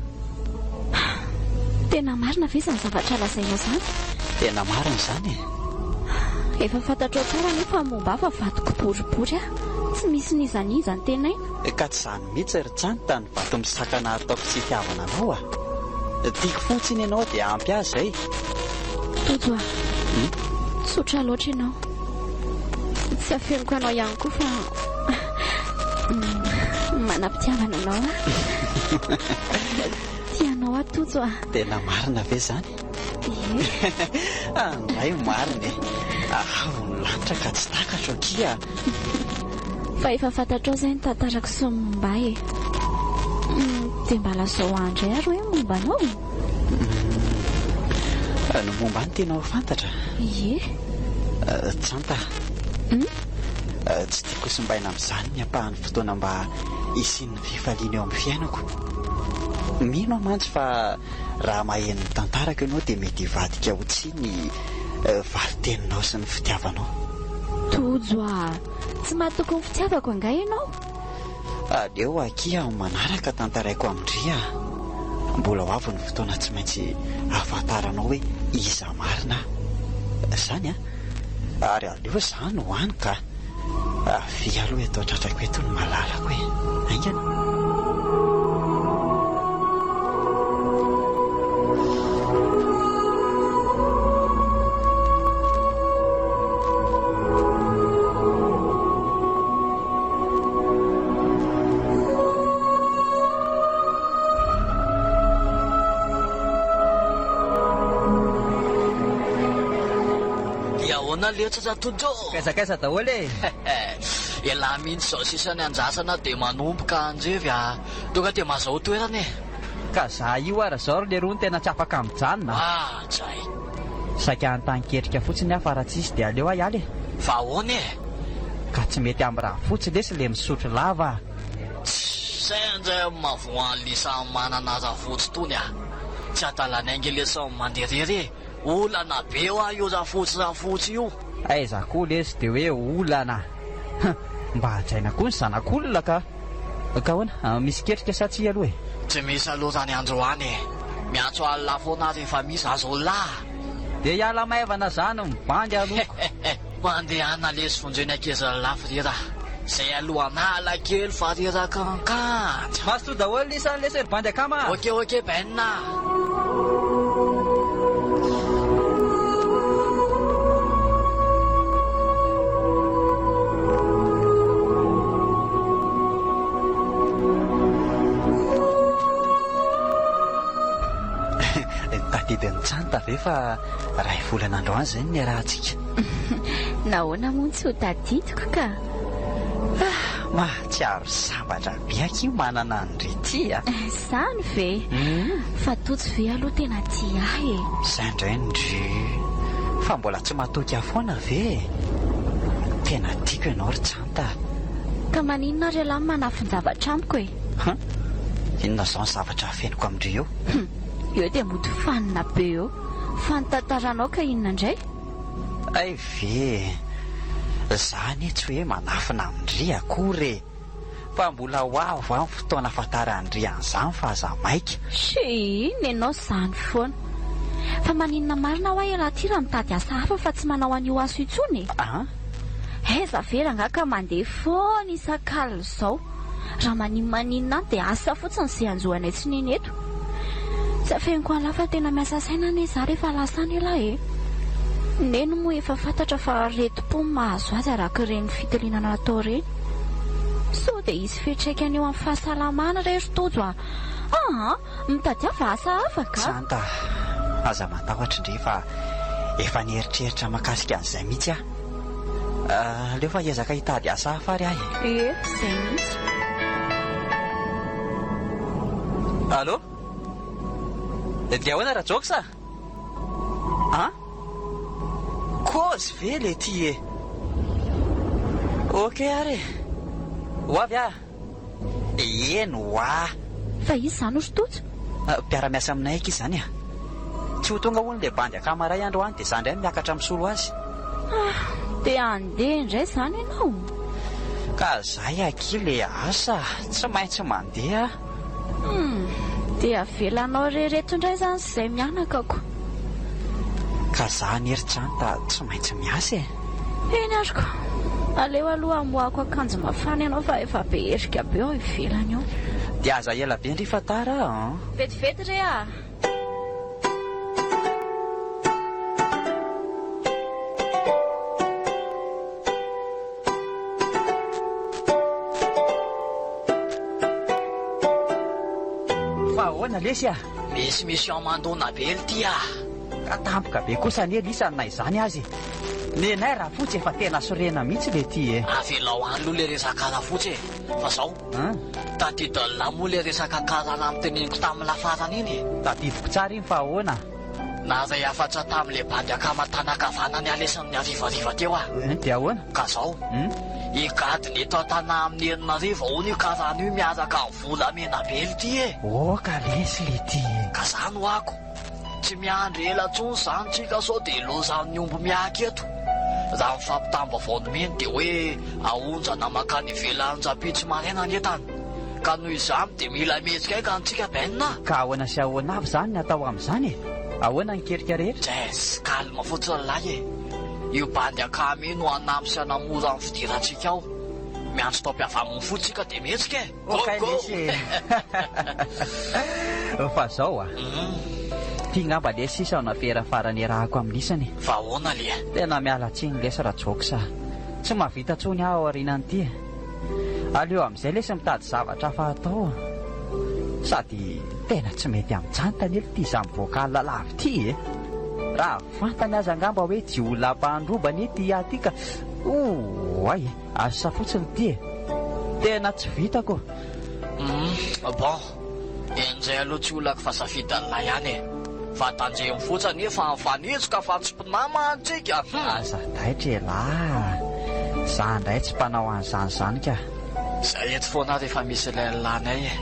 Tena marina ve izany zavatra lazainao izany? Tena marina izany Efa fantatrao tsara nefa momba afa vatoko boribory tsy misy nizaniza ny tenaina. Ka tsy izany mihitsy ry Tsanta ny vato misakana ataoko tsy fitiavana anao tiako fotsiny ianao dia ampy azy zay. Tojo tsotra loatra ianao. Tsy afeniko anao ihany koa fa manam-pitiavana anao tianao Tojo Tena marina ve zany? Andray marina ny lanitra ka tsy takatro akia. Fa efa fantatrao izay ny tantarako sy momba dia mba lazao andray ary hoe momba anao? Ny momba ny tena ho fantatra. Ie Tsanta, tsy tiako simbaina amin'izany ny ampahany fotoana mba isian'ny fifaliana eo amin'ny fiainako. Mino aho mantsy fa raha maheno ny tantarako ianao dia mety hivadika ho tsiny valiteninao sy ny fitiavanao. Tojo tsy mahatoko ny fitiavako anga ianao? Aleo akia ho manaraka tantaraiko amindria. Mbola ho avy ny fotoana tsy maintsy ahafantaranao hoe iza marina izany ary aleo izany ho any ka avy aloha eto tratrako eto ny malalako aingana. Leotra Tojo. Kaisa daholo Ela mihitsy izao sisa ny anjasana dia manomboka anjevy tonga dia mazao toerana ka za io ary zao ry leroa ny tena tsy afaka mijanona. Jay saika an-taniketrika fotsiny aho fa raha tsisy dia aleo ahialy fa ahoana ka tsy mety amin'ny raha fotsy lesy le misotro lava. Zay anjay mavoan'lisa manana zafotsy tony tsy atalany aingy lesa manderery olana be io zafotsy io. Aiza koa lesy dia hoe olana mba hajaina koa ny zanak'olona ka hoana misy ketrika sa tsy aloha tsy misy aloha tany androany miantso alina foana rehefa misy azo lahy dia hiala maivana zany mibandy aloko mandehana lesy vonjeny akezana lafo rera zay alohanala kely fa reraka ankanja maso to daholo nisany lesy bandy akama. Ok benina. Tadidiny Tsanta ve fa ray volana androany izay ny arahantsika. Nahoana moa tsy ho tadidiko ka? Mahatsiaro sambatra biaka io manana an'irety Zany ve? Fa tojo ve aloha tena tia Izay indray ndry fa mbola tsy matoky afoana ve? Tena tiako ianao ry Tsanta. Ka maninona ry alahy manafinjavatra amiko Inona izao ny zavatra afeniko amindry eo? Eo dia mody fanina be eo. Fanotantaranao ka inona indray? Ay ve zany tsy hoe manafina amindry akory fa mbola ho avo amin'ny fotoana ahafantaran'ndry an'izany fa aza maika. Iny ianao izany foana. Fa maninona marina ho ela ty raha mitady asa hafa fa tsy manao an'io aso itsony aiza vera nga ka mandeha foana isan-kalina izao. Raha maninona dia asa fotsiny izay anjohanay tsy neny eto. Tsy afeniko ala fa tena miasa saina ane za rehefa lasany ela neny moa efa fantatra fa retim-po mahazo azy araka ireny fitelinana atao ireny. So dia izy fitraikany eo amin'ny fahasalamana ry Tojo mitady ava asa hafa ka. Tsanta, aza matahotra indray fa efa nieritreritra makasika an'izay mihitsy aleo fa hiezaka hitady asa hafa ary ahy. Izay mihitsy. Allô? Dia ahoana raha joky sa? Kozy ve le ty e? Okey ary. Ho avy eno oa. Fa izy zany Ozototo? Mpiara-miasa aminay eky izy zany Tsy ho tonga hono le bandy akamaray androany dia izany indray miakatra misolo azy. Dia andeha indray izany ianao? Ka zahay aky le asa, tsy maintsy mandeha. Dia avelanao rehereto indray izany izay mianakako. Ka zaho neritranta tsy maintsy miasa e. Eny ariko. Aleo aloha amoako akanjo mafana ianao fa efa be herika be ao ivelany eo. Dia aza ela be ndrifa tara Vetivety re a. Fa ahoana lesy Misy amandona be ity Tampoka be kosa ny elisanay izany azy. Nenay raha fotsy efa tena sorena mihitsy le ty e. Avelao any aloha le resaka rafotsy fa zao tadidin'la moa le resaka karana amiteneniko tamin'ny lafarana iny. Tadidiko tsara iny fa ahoana? Na zay afatra tamin'le bandy akama-tanakavanany alesan'ny arivariva teo Dia ahoana? Ka zao ikady ny eto an-tana amin'ny Eninarivo hono io karana io miaraka amin'ny volamena be ity e. Ka lesy le ty e. Ka zany ho ako tsy miandry ela tsony zany tsika sao dia lozan'ny omby miaka eto. Raha mifampitambavao meny dia hoe ahonjana makany ivelanjapitsy maraina ny entany. Ka noho izany dia mila mihetsika aika antsika benina. Ka ahoana sy ahoana avy zany ny atao amin'izany e? Ahoana ny kerika rehetra? Jes, kalma fotsiny lahy e. Io bandy akamy no anamy sy anamora amin'ny fidirantsika ao. Miantso tao-piavaminy fotsika dia mihetsika e. Okay lesy fa zao ngamba le sisa nafera farany rahako amin'isany. Fa ahoana le? Tena miala tsiny lesy raha joksa. Tsy mahavita tsony aho aorianan'ity e. Aleo amin'izay lesy mitady zavatra hafa atao. Sady tena tsy mety amin'ny jantany ely ty izany voakala lavy ty e. Raha fantany aza ngamba hoe tsy olona mpandrobany ety aty ka asa fotsiny ty e. Tena tsy vitako. Bon, enjay aloha tsy olako fa safidan'la ihany e. Fa tanjeny fotsiny efa fanetsika fa tsy mpinama antsika. Aza taitra la. Za ndray tsy mpanao an'izany ka. Zay eto foana rehefa misy lelanay e.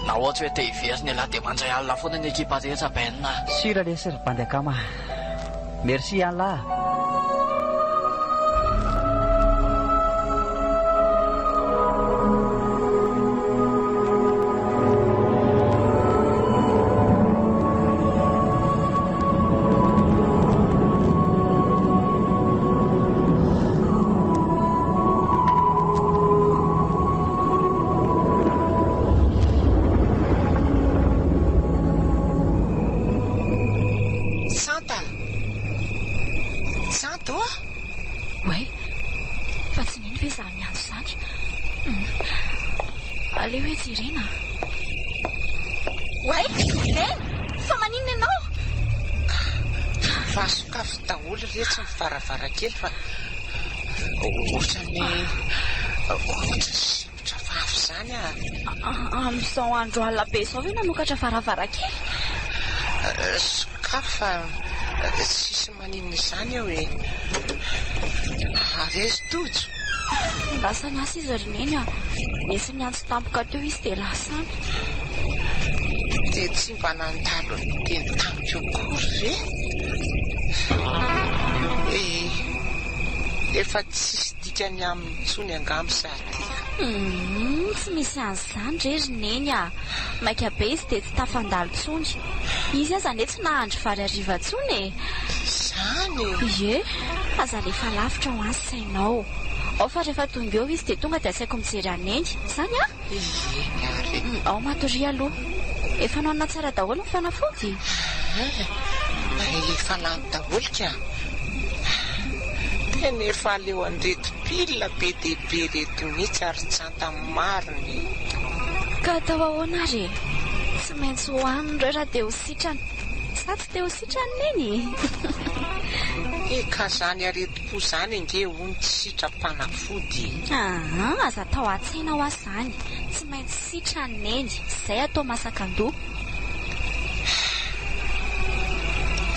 Na ohatra hoe te hiveriny la dia mandray alina foana ny ekipa rehetra benina. Sira lesy ry bandy akama. Merci Allah. Varavarankely fa ohatrany sipotra vavy zany amin'izao andro alina be izao hoe nanokatra varavarankely? Sokafa tsisy maninona izany eo e. Arezy tojo. Lasa niasa izy roneny nisy miantso tampoka teo izy dia lasany. Dia tsy mba nandalo ny teny tamiko akory ve? Efa tsisy dikany amin'ny tsony angamy sady. Tsy misy an'izany rery neny maika be izy dia tsy tafandalo tsony. Izy aza ane tsy nahandry vary hariva tsony e. Zany ie, aza rehefa lavitra ho any sainao. Ao fa rehefa tonga eo izy dia tonga dia asaiko mijery aneny zany ao matory aloha. Efa nanana tsara daholo ny fanafody. Efa lany daholo ka. Tena efa aleo anreto pilina be dia be reto mihitsy ary tsanta mariny. Ka atao ahoana re? Tsy maintsy hohaniny reo raha dia ho sitrany. Sa tsy dia ho sitrany neny? Ka zany areto-po zany nge hono tsy sitra-panafody. Aza atao an-tsaina ho azy zany. tsy maintsy sitrany neny izay atao masakan-doha.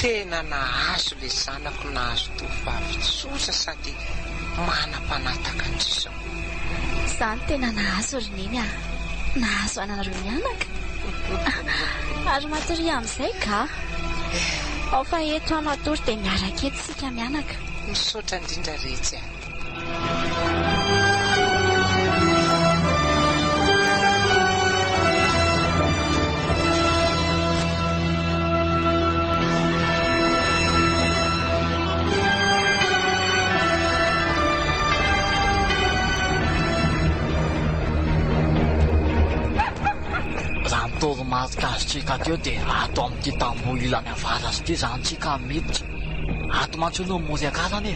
Tena nahazo le zanako nahazo tovavy tsotra sady manam-panataka andrizao. Izany tena nahazo ry neny a, nahazo anareo mianaka. Ary matory amin'izay ka ao fa eto ano atory dia miaraka eto sika mianaka. Misaotra indrindra rehetra a. Toromasikazitsika teo dia ato amin'ity tamboho ilany avarazy ity zany tsika miditra. Ato mantsy no mozy akarany e.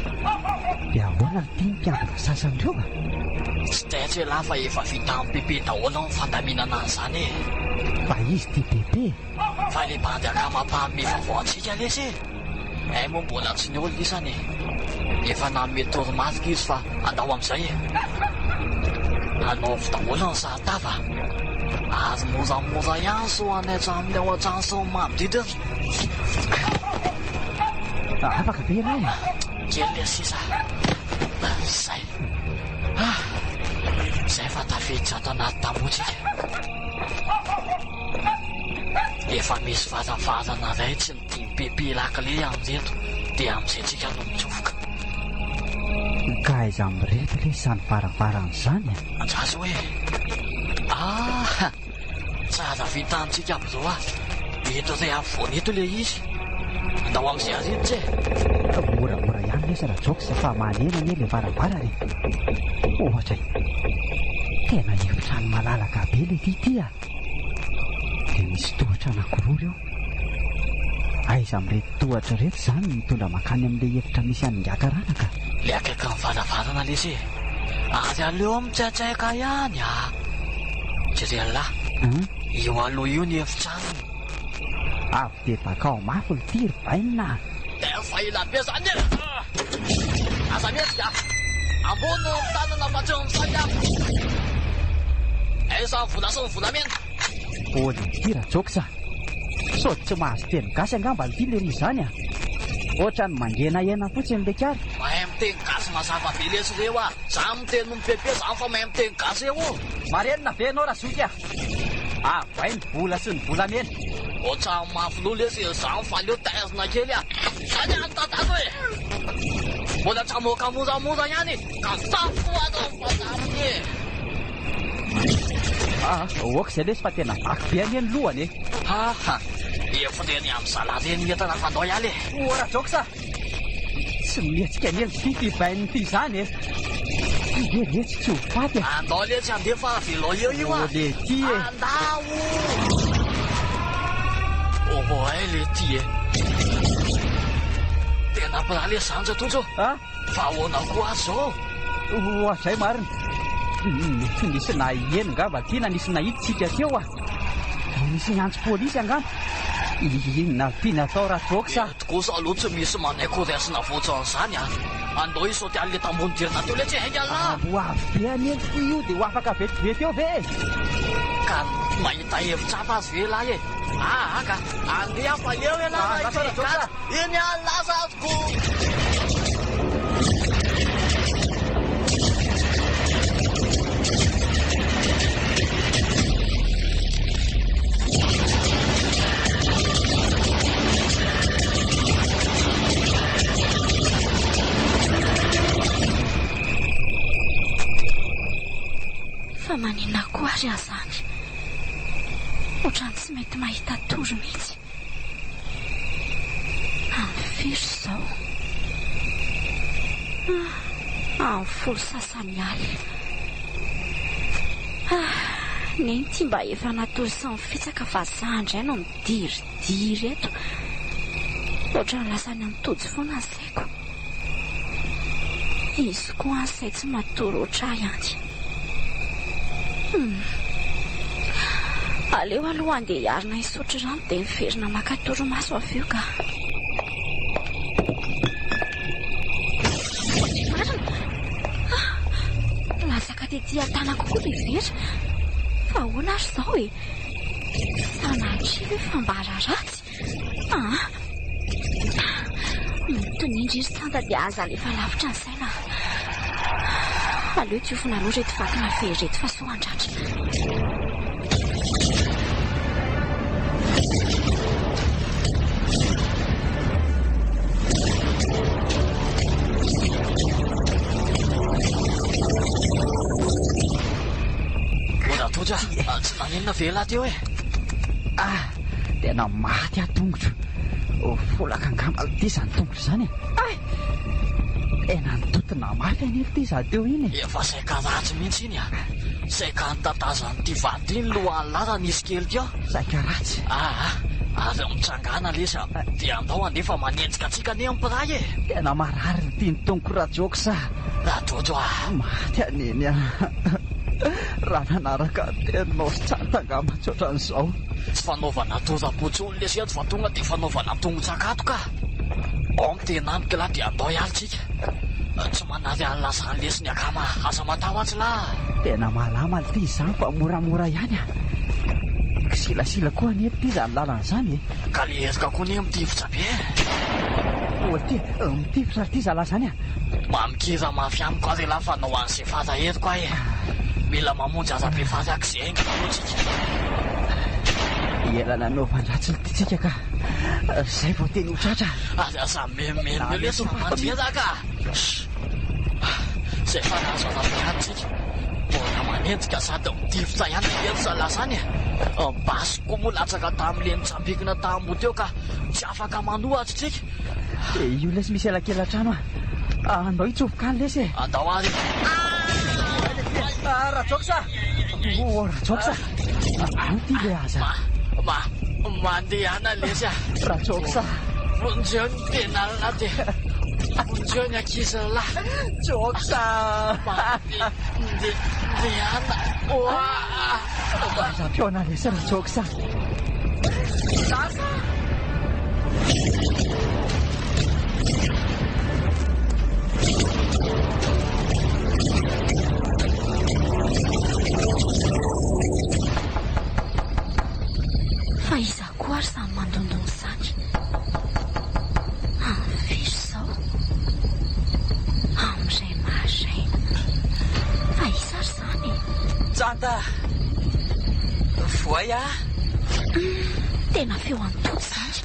Dia ahoana ny tia mpiambina sasany reo a? Tsy taitra hoe lafa efa vita amin'ny bebe daholo ny fandaminana an'izany e. Fa izy tia bebe. Fa le bandy akamampahameva vao antsika lesy e. Moa mbola tsy ny olo isany e. Efa nanome toromasika izy fa andao amin'izay e. Anaovy daholo ny sahatava. Ary moramora ihany so anaitra amin'ny ao an-trano so manodidina. Afaka be ianao a? Kely le sisa. Zay. Zay fa tafiditra ato anaty tamotsika. Efa misy varavarana iray tsy midimy bebe lakile amin'reto dia amin'izay tsika no mitsofoka. Ka aiza mireto le izany varavarana izany a? Andraso hoe tsara vitantsika amin'izao a. Eto izay avovoana eto le izy. Andao amin'izay ariditra e. Moramora ihany lesy raha joksa fa manena anie le varavara re. Ohatra tena efitrano malalaka be le ity a. Dia misy tohatra anankiroa reo. Aiza amin'irety tohatra reto izany mitondra makany amin'ilay efitra misy an'ingakarana ka. Le akaiky ny varavarana lesy e. Ary aleo mitsaitsaika ihany a. Jerelahy, io aloha io ny efitrano. Avy dia bakao mafy ny tiry bainina. Dia fa ila be zany e. Aza mihetsika. Ambony ny tanana matreo amin'izany a. Aiza ny vola sy ny volamena. Ôly tira joksa. Sao tsy mahazo teny gasy angamba ny le ry izany a. Ohatra ny mangena hena fotsiny le kary. Mahay miteny gasy mazava be lesy reo a. Za miteny no mipepe zany fa mahay miteny gasy eo. Marenina ve ianao raha zoky a? Vai ny vola sy ny volamena. Ohatra mafilo lesy zany fa leo taizina kely a. Zany any tatato e. Mbola tramoka moramora ihany ka safo ato fanaminy e. Oka izay lesy fa tena vaky be anie ny lohany e. Efireny amin'ny zalareny entana fandao ihany e. Ora joksa. Tsy mihetsika anie ny fity baininy ty izany e. Ide letsy tsy ho faty e. Andao letsy andefa velo eo io a. Le ty e. Andao. Ay le ty e. Tena mpira le sanja totso. Fa ahoana koa azy zao. Zay marina. Nisy na eny ngamba ty na nisy nahiditsika teo a. Nisy niantso polisy angamba. Inona tiana atao raha joksa. Kosa aloha tsy misy manaiko resina voatran'izany a. Andao izy sao ty alle tambony dirina teo le tsy hainga la. Hoavy be anie io dia ho afaka vetivety eo ve. Ka mahita hevitra azy ve lahy e. Ka andeha fa leo e lahy. Iny a lazako. Fa manina koa ary azany. Ohatrany tsy mety mahita toro mihitsy. Firy izao. Amin'ny folo sasany alina. Neny ty mba efa natory sy mifitsaka fa zandry no midiridiry eto. Ohatrany lasany mitody foana asaiko. Izy koa asay tsy matory oatra ihany. Aleo aloha andeha hiarina hisotro rano dia miverina maka torimaso avy eo ka. Marina. Lasaka tetỳ an-tàna kokoa dia vera. ahoana ary izao e? Sanatria hoe fambara ratsy. Mitonindry iry Santa dia aza alefa lavitra ny saina. Aleo tiofina aloha reto vakina fery reto fa soandratra. Toja, tsy nanenina vela teo e. Tena maty ahatongotro. Folaka angamba ty izany tongotro izany e. Tena nitotona mafy anefa ty izaho teo iny e. Efa saika ratsy mihitsy iny a. Saika nitatazan'ity vato iny lohany lara nisy kely teo. Saika ratsy. Ary mitsangana lesa dia andao anefa manenjika antsika ne ampiray e. Tena marary ny tiany tongotro Rajoxa. Rajojo maty aneny a. Raha nanaraka teninao sy Santa angamba tsy ohatran'izao. Tsy fanaovana toza-potsony le seto fa tonga dia fanaovana tongo-tsakato ka. Ao mitena amika lahy dia andao ialitsika. Tsy manary an'lasany lesiny akama asa matahotsy lahy. Tena malama ty izany fa moramora ihany a. Silasila koa anefa ty izany lalan'izany e. Ka le ezika koa ne mitifitra be. Ty mitifitra ty zala zany a. Mamikira mafy amiko ary lahy fa nao an'izay fata eto koa e. Mila mamonjy aza behivavy ak'izay ainga alohatsika. Ela nanaovandratsy ny titsika ka. Zay vao teny ho tratra. Ary aza memelo lesy mamanjera ka. Zay fa nahazo anabehantsika. Bona manenjika sady mitifitra ihany telo salazany e. Basiko moa latsaka tamin'le nitsambikina tambo teo ka tsy afaka manohatra tsika. Io lesy misy elakela trano a. Andao hitsofoka any lesy e. Andao ary. Rajoxa! Rajoxa! Anty le aza. Mandehana lesy a. Rajoxa! Vonjeo ny tenalina dia vonjeo ny ankizy lahy. Joxa! Mandehana. Zampiona lesy Rajoxa. Sasa! Fa iza koa ary samy mandondony zany. Firy izao? Amin'izay maraina. Fa iza ary zany e? Santa! Voay a? Tena feo an'toto zany.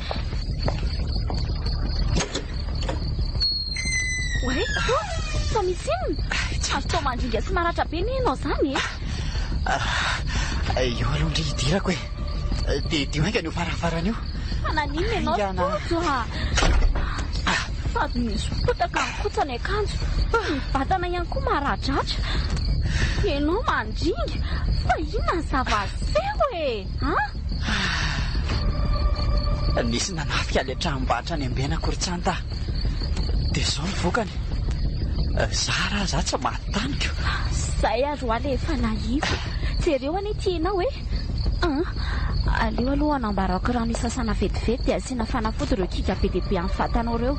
Oe, fa misy inona? Azo tao mandringa sy maratra be ny ianao zany e? Io aloha ndry hidirako e. Dia dio ainga nio farafarana io. Nanino ianao tojo a? Sady misy potaka mikotsany akanjo. Ny vatana ihany koa maradratra. Ianao mandringa. Fa inona ny zava-seho e? Nisy nanafika le tranom-barotra any Ambenako ry Santa. Dia izao ny vokany. Zara za tsy matanika. Zay aro ale efa naivo. Jereo ane tianao e? Aleo aloha anambarako rano isasana vetivety dia asiana fanafody ireo kika be dia be amin'ny vatanao ireo.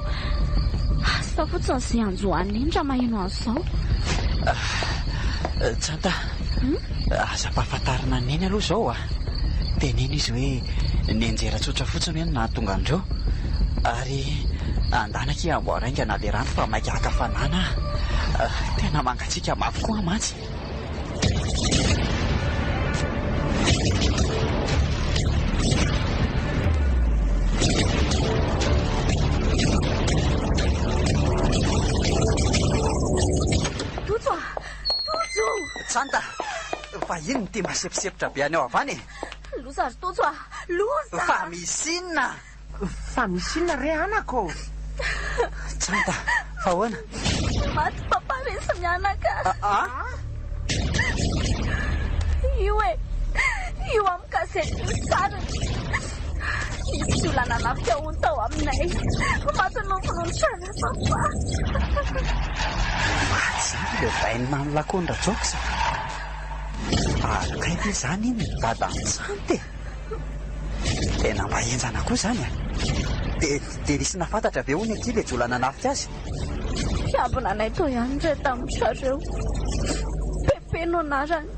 Sa fotsiny izay anjohaniny iny raha maheno an'izao. Santa, aza mpahafantarina neny aloha izao a. Teneny izy hoe nenjera tsotra fotsiny hoe nahatonga andreo. Ary andanaka iamboarainga na le rano fa maikaka fanana. Tena mangatsika mafy koa mantsy. Santa, fa ino ty masepsepitra be anao avany e? Loza ry tojo a, loza! Fa misy inona? Fa misy inona re anako? Santa, fa ahoana? Maty papa resy mianaka. Io e, io amin'ny gazety io sariny. Misy olana nafika ho tao aminay. Maty nofonontrany papa. Zany le vainy manolokony Rajoxa. Kaiky izany iny dada Santa e. Tena mba enjana koa izany a. Dia nisy nafantatra ve hono aty le jolana nafika azy? Fiambina anay tao ihany re tamin'ny zareo. Pepe no anarany.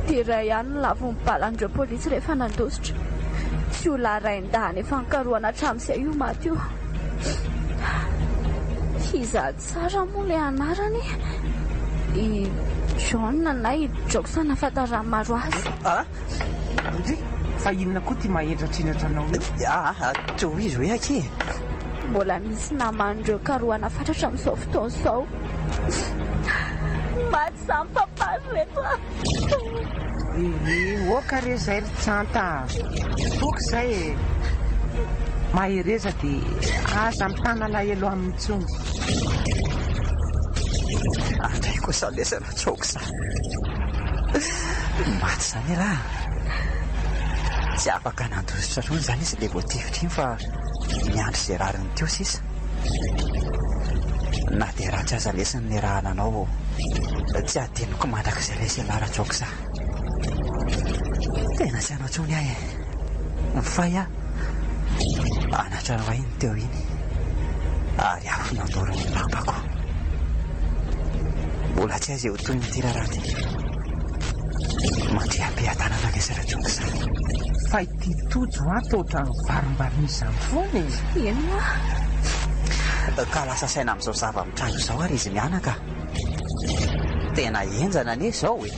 dia iray ihany ny lavo mibalan'ireo polisy rehefa nandositra. Tsy ho laraindany efa nikaroana hatramin'izay io maty io. Iza tsara moa ilay anarany, i John na i Jackson nafantarany maro azy. Ndry fa inona koa ty mahendratrindra anao io? Toa izy hoe aky. Mbola misy naman'ireo karoana fatratra amin'izao fotoana izao. Maty samy papazy reto. Oka re zay ry tsanta. Toky zay mahereza dia aza mitana lahelo amin'ny tsongy. Andray kosa lesana tsoko sa. Maty zany raha. Tsy afaka nandositra rony zany izy le voatifitra iny fa miandry izay rariny teo sisa. Na dia ratsy aza lesiny ny raha nanao, tsy adinoko mandrak'izay ilay selara tsoko sa. Tena tsy hanao tsony ahy mifay anatra vahiny teo iny ary afo nandoro ny lambako. Mbola tsy azy eo toy ny tiraraty mandriam-piatanana lesaratsongo sa. Fa ity tojo ato ohatrany varimbarin'izany foana izy. Inona? Ka lasa saina amin'izao zava-mitrano izao ary izy mianaka. Tena enjana anie izao e.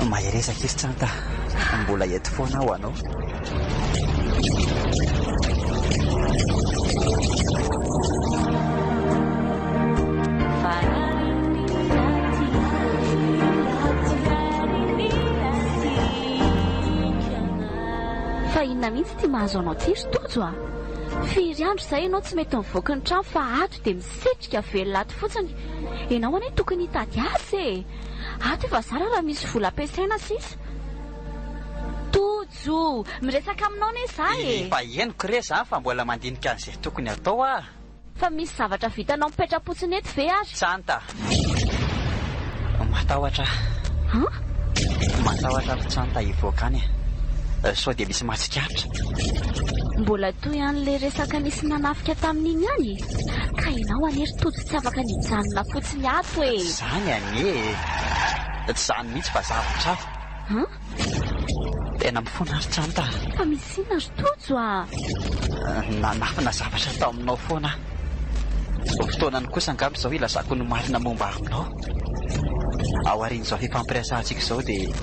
Maheresaka izy tsanta, mbola eto foana ho anao. Fa inona mihitsy ty mahazo anao ty ry tojo a? Firy andro izay ianao tsy mety mivoaka ny trano fa ato dia misetrika velona ato fotsiny. Ianao anie tokony hitady asa e. Ato efa zara raha misy vola ampiasaina sisa. Tojo, miresaka aminao anie za e. Fa henoko re zany fa mbola mandinika an'izay tokony atao a. Fa misy zavatra vitanao mipetra-potsiny eto ve ary? Tsanta. Matahotra. Matahotra ny tsanta hivoaka any e. Sao dia misy mahatsikaritra. Mbola toy ihany le resaka nisy nanafika tamin'iny ihany. Ka ianao anery tojo tsy afaka nijanona fotsiny ato e. Zany anie. Tsy zany mihitsy fa zavatra hafa. Tena mifoana ry tsanta. Fa misy inona ry tojo a? Nanafina zavatra tao aminao foana. Fotoanany kosa angamba izao ilazako ny marina momba aminao. Ao aorian'izao fifampirasantsika izao dia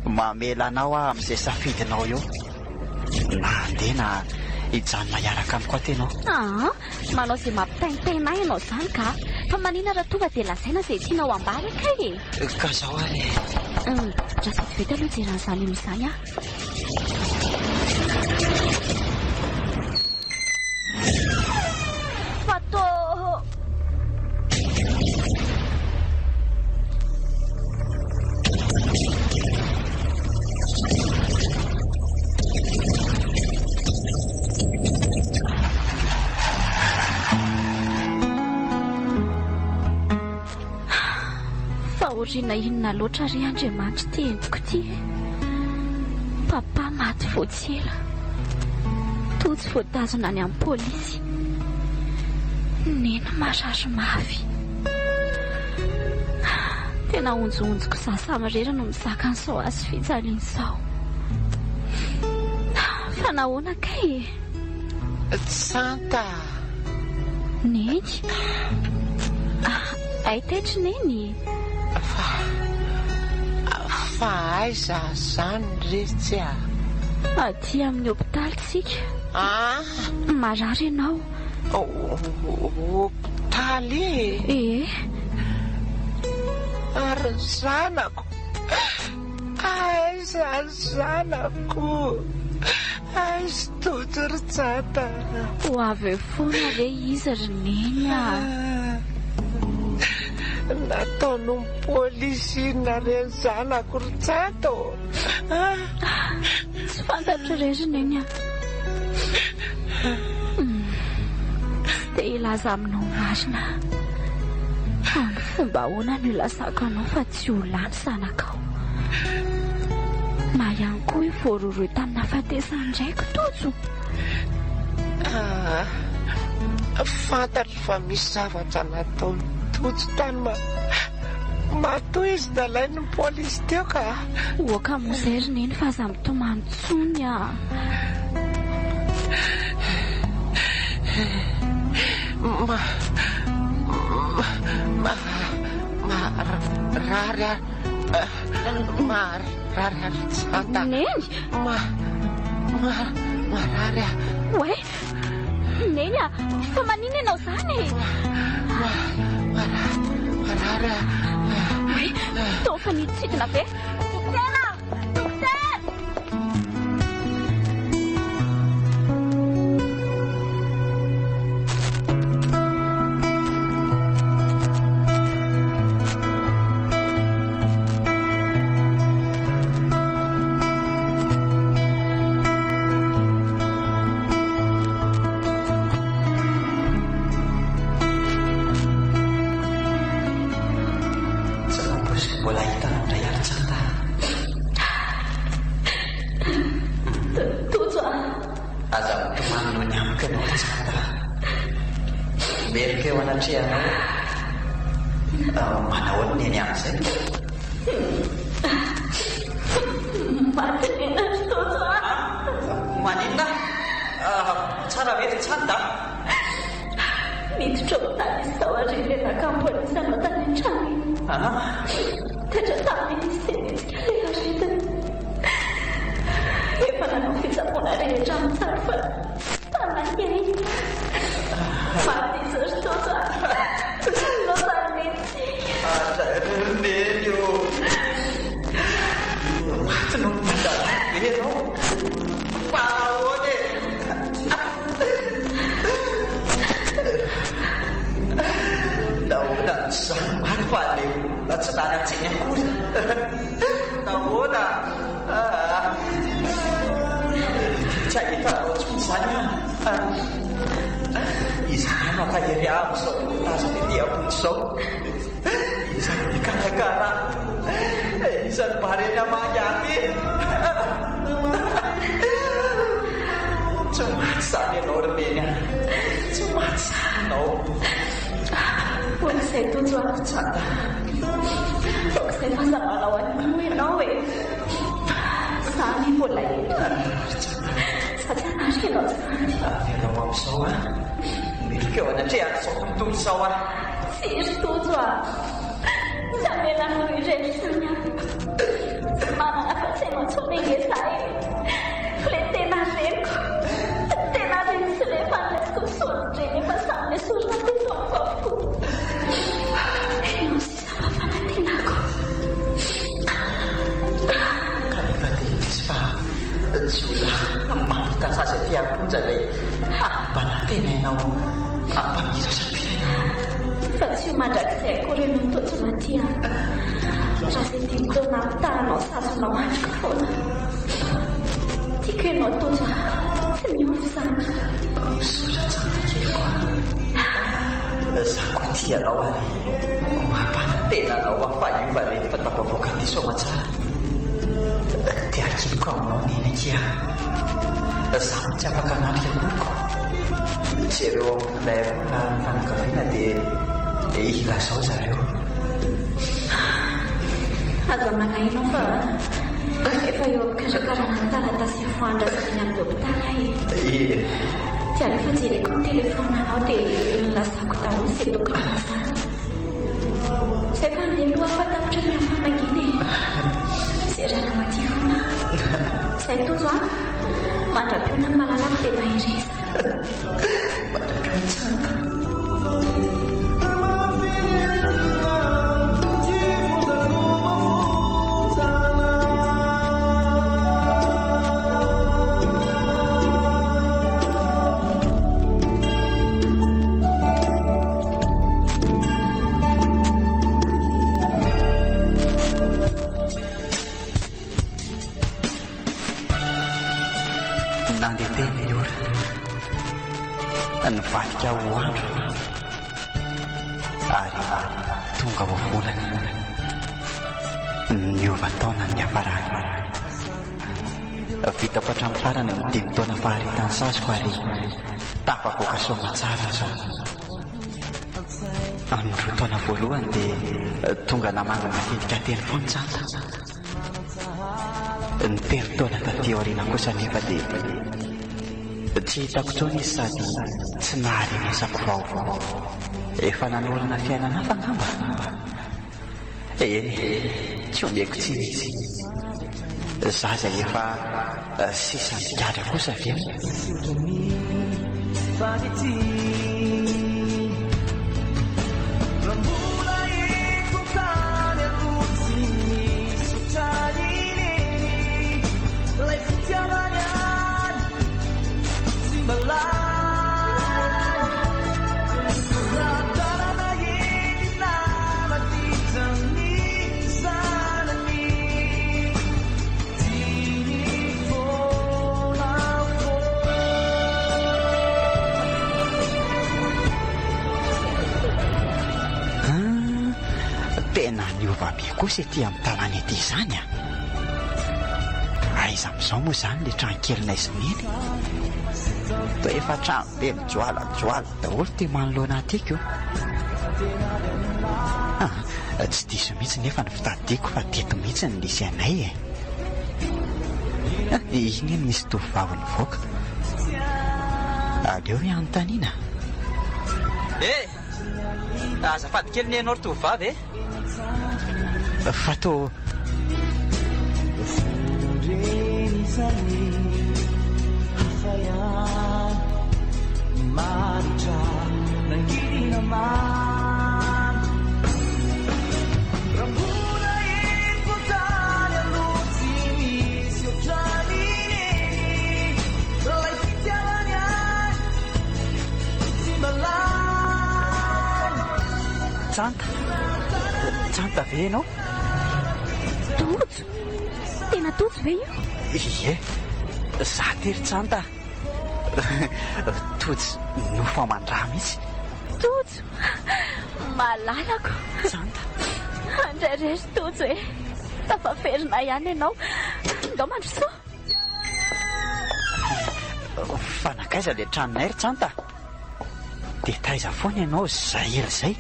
mamela anao amin'izay safidinao eo. Na andeha na hijanona hiaraka amiko atenao. Manao izay mampitaintaina ianao zany ka. Fa manina raha tonga dia lazaina izay tianao ambara kay e. Ka zao ary. Drasa tsy vety aloha jeran'izany amin'izany a. Fatô. Faoriana inona loatra ry Andriamanitra ty endriko ty. Papa maty voatsela. Tojo voatazona any amin'ny polisy. Nena marary mafy. Tena onjoonjoko sasamarera no misaka an'izao azy fijalian'izao. Fa nahoana kay e? Tsanta. Neny? Aitaitra neny? Fa aiza zany retsy a? Aty amin'ny hopitaly tsika. Marary ianao. Hopitaly e? Ary zanako. Aiza zanako? Aiza tojo ry tsanta? Ho avy foana re izy ry neny a. Nataony polisy nareny zanako ry tsanta. Tsy fantatro re ry neny a. Dia ilaza aminao marina. Amin'ny fomba ahoana no ilazako anao fa tsy ho lany zanakao. Na ihany koa hoe voaroroy tamina fatesany ndraiky tojo. Fantatro fa misy zavatra nataony tojo tany matoa izy nalainy ny polisy teo ka oaka mozay ry neny fa aza mitomany tsony a marary tsanta neny marary oe neny a fa manino ianao zany marary oe tao fa nitsidina be tena Nivadika ho andro ary tonga ho volana niova-taona ny hafarana vita hatramin'ny farany amin'ny 5 taona faharetany sasiko ary tafavoaka soa matsara zao amin'ny fotoana voalohany dia tonga namana matetika teny foana Janta. Ny tery-taona taty aoriana kosa nefa dia tsy hitako tsony izy sady tsy nahary mesako vaovao. Efa nanorana fiainana hafa ngamba. Eny, tsy omeko tsiny izy. Zaho izay efa sisa antikatra kosa ve. Tena niova be kosa ety amin'ny tanàna ety izany a. Aiza amin'izao moa izany ilay tranokely sy neny. Toa efa trano be mijoalajoala daholo ty manoloana atyko. Tsy diso mihitsy nefa ny fitadiako fa teto mihitsy ny nisy anay e. Iny nisy tovovavy nivoaka. Aleo hoe anontaniana. Azafady kely ny ianao ry tovovavy e. Fa toa Janta ve ianao? Tojo? Tena tojo ve io? Ie, za tery Janta. Tojo nofa mandraha mihitsy. Tojo? Malalako. Janta. Andrererry tojo e. Tafaferina ihany ianao. Ndao mandrosoa. Fanakaiza le tranonay ry Janta? Dia taiza foana ianao zay ela izay.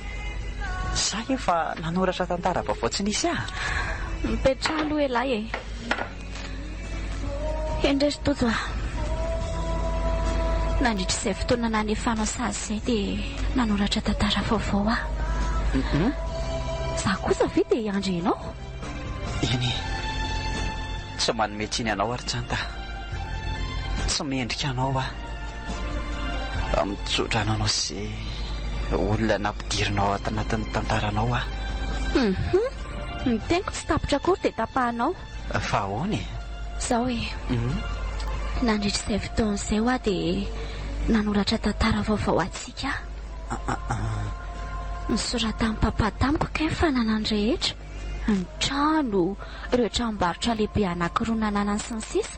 Sa efa nanoratra tantara vaovao tsy nisy ah? Mipetraha aloha elay e. Endrery tojo ah. Nandritra izay fotoana nanefanao sazy izay dia nanoratra tantara vaovao ah. Za kosa ve dia hiandry ianao? Eny, tsy manome tsiny anao ary Janta. Tsy mendrika anao ah. Mitsotra anao sy olona nampidirinao ato anatin'ny tantaranao ah. Ny teniko tsy tapitra akory dia tapahanao. Fa ahoana e? Zao e. Nandritra izay fotoana izay ho ah dia nanoratra tantara vaovao atsika. Nisoratan'ny papa tamiko kay fa nanany rehetra. Ny trano, ireo tranombarotra lehibe anankiroa nananany sy ny sisa.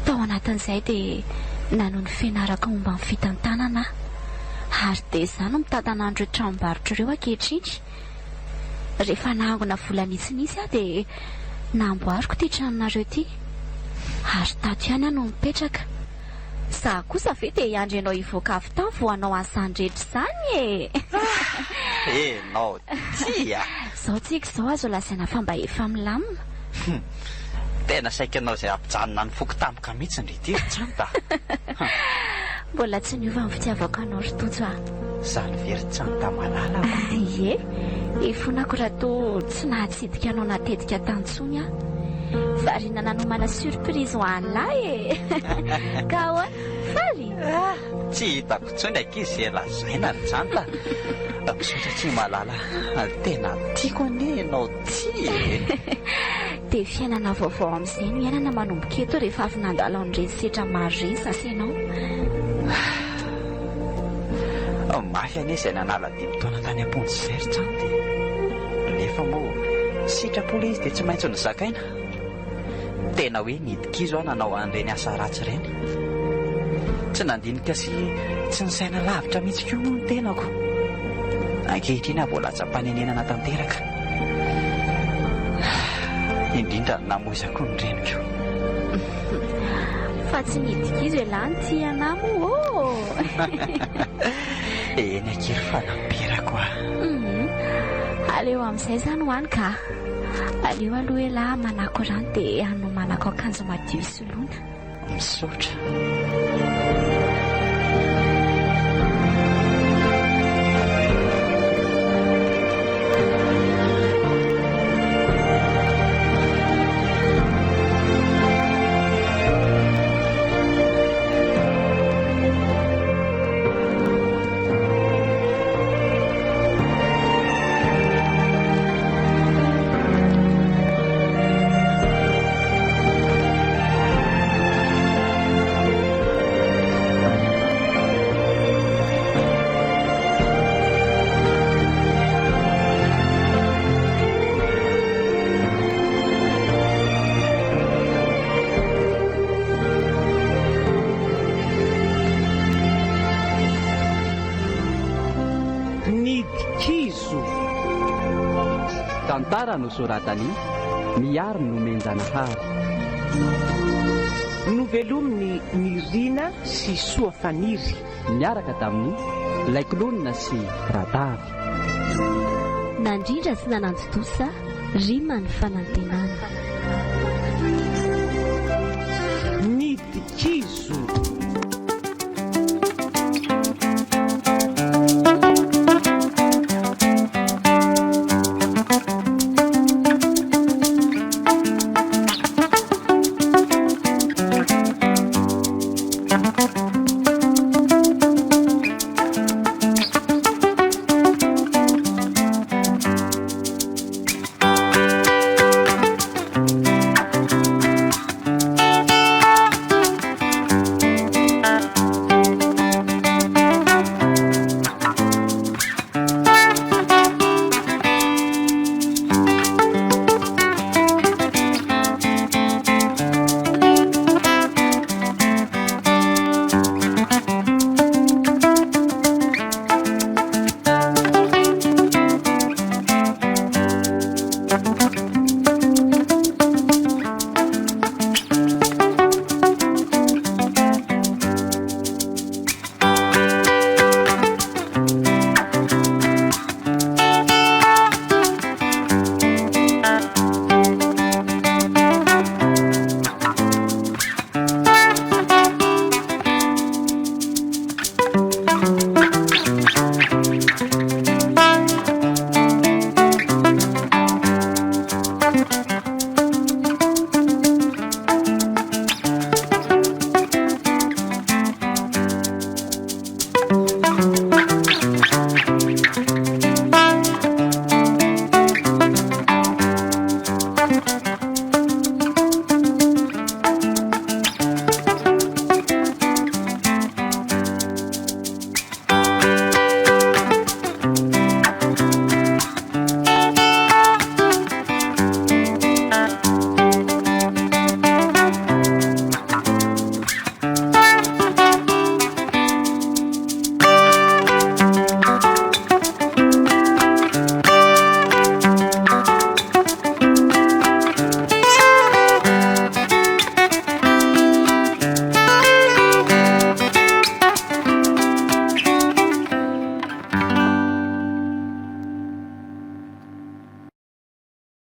Tao anatin'izay dia nanohy ny fianarako momba ny fitantanana. Ary dia izany mitantana an'ireo tranombarotra ireo ankehitriny. Rehefa nahangona vola nitsinitsy aho dia namboariko ty tranonareo ty. Ary tato ihany aho no mipetraka. Za kosa ve dia hiandry ianao hivoaka avy tao vao hanao an'izany rehetra izany e. Enao tia. Izao tsika izao azo lasaina fa mba efa milamina. Tena saika anao izay ampijanona ny foko tampoka mihitsy ny rety Janta. Mbola tsy niova ny fitiavako anao ry tojo ah. Zany very Janta malala. Ie, ifonako raha toa tsy nahatsidika anao natetika tantsony ah. Variana nanomana surprise ho an'lahy e. Ka ahoana, faly? Tsy hitako tsony ankizy lazaina ry Janta. Misaotra tsy malala. Tena tiako anie ianao tia. Dia fiainana vaovao amin'izay no iainana manomboka eto rehefa avy nandalo an'ireny setra maro ireny sasy ianao. Mafy anie izay nanala dimy-taona tany am-pony izay ry Janta. Nefa moa sitrapola izy dia tsy maintsy ny zakaina. Tena hoe nidikizo aho nanao an'ireny asa ratsy ireny. Tsy nandinika sy tsy nisaina lavitra mihitsy koa moa ny tenako. Ankehitriny aho vola tsa-panenenana tanteraka. Indrindra namoizako ny reniko. Fa tsy nidikizo elany ty anamo ô. Eny akery fa namperako koa. Aleo amin'izay zany hoany ka aleo aloha ela manako rano dia ano manako akanjo madio soloina misaotra. Tantara no soratany miaro no menjanahary novelominy mirina sy soa faniry miaraka tamin'ny laikilonina sy radavy nandrindra sy nananjotosa rima ny fanantenana.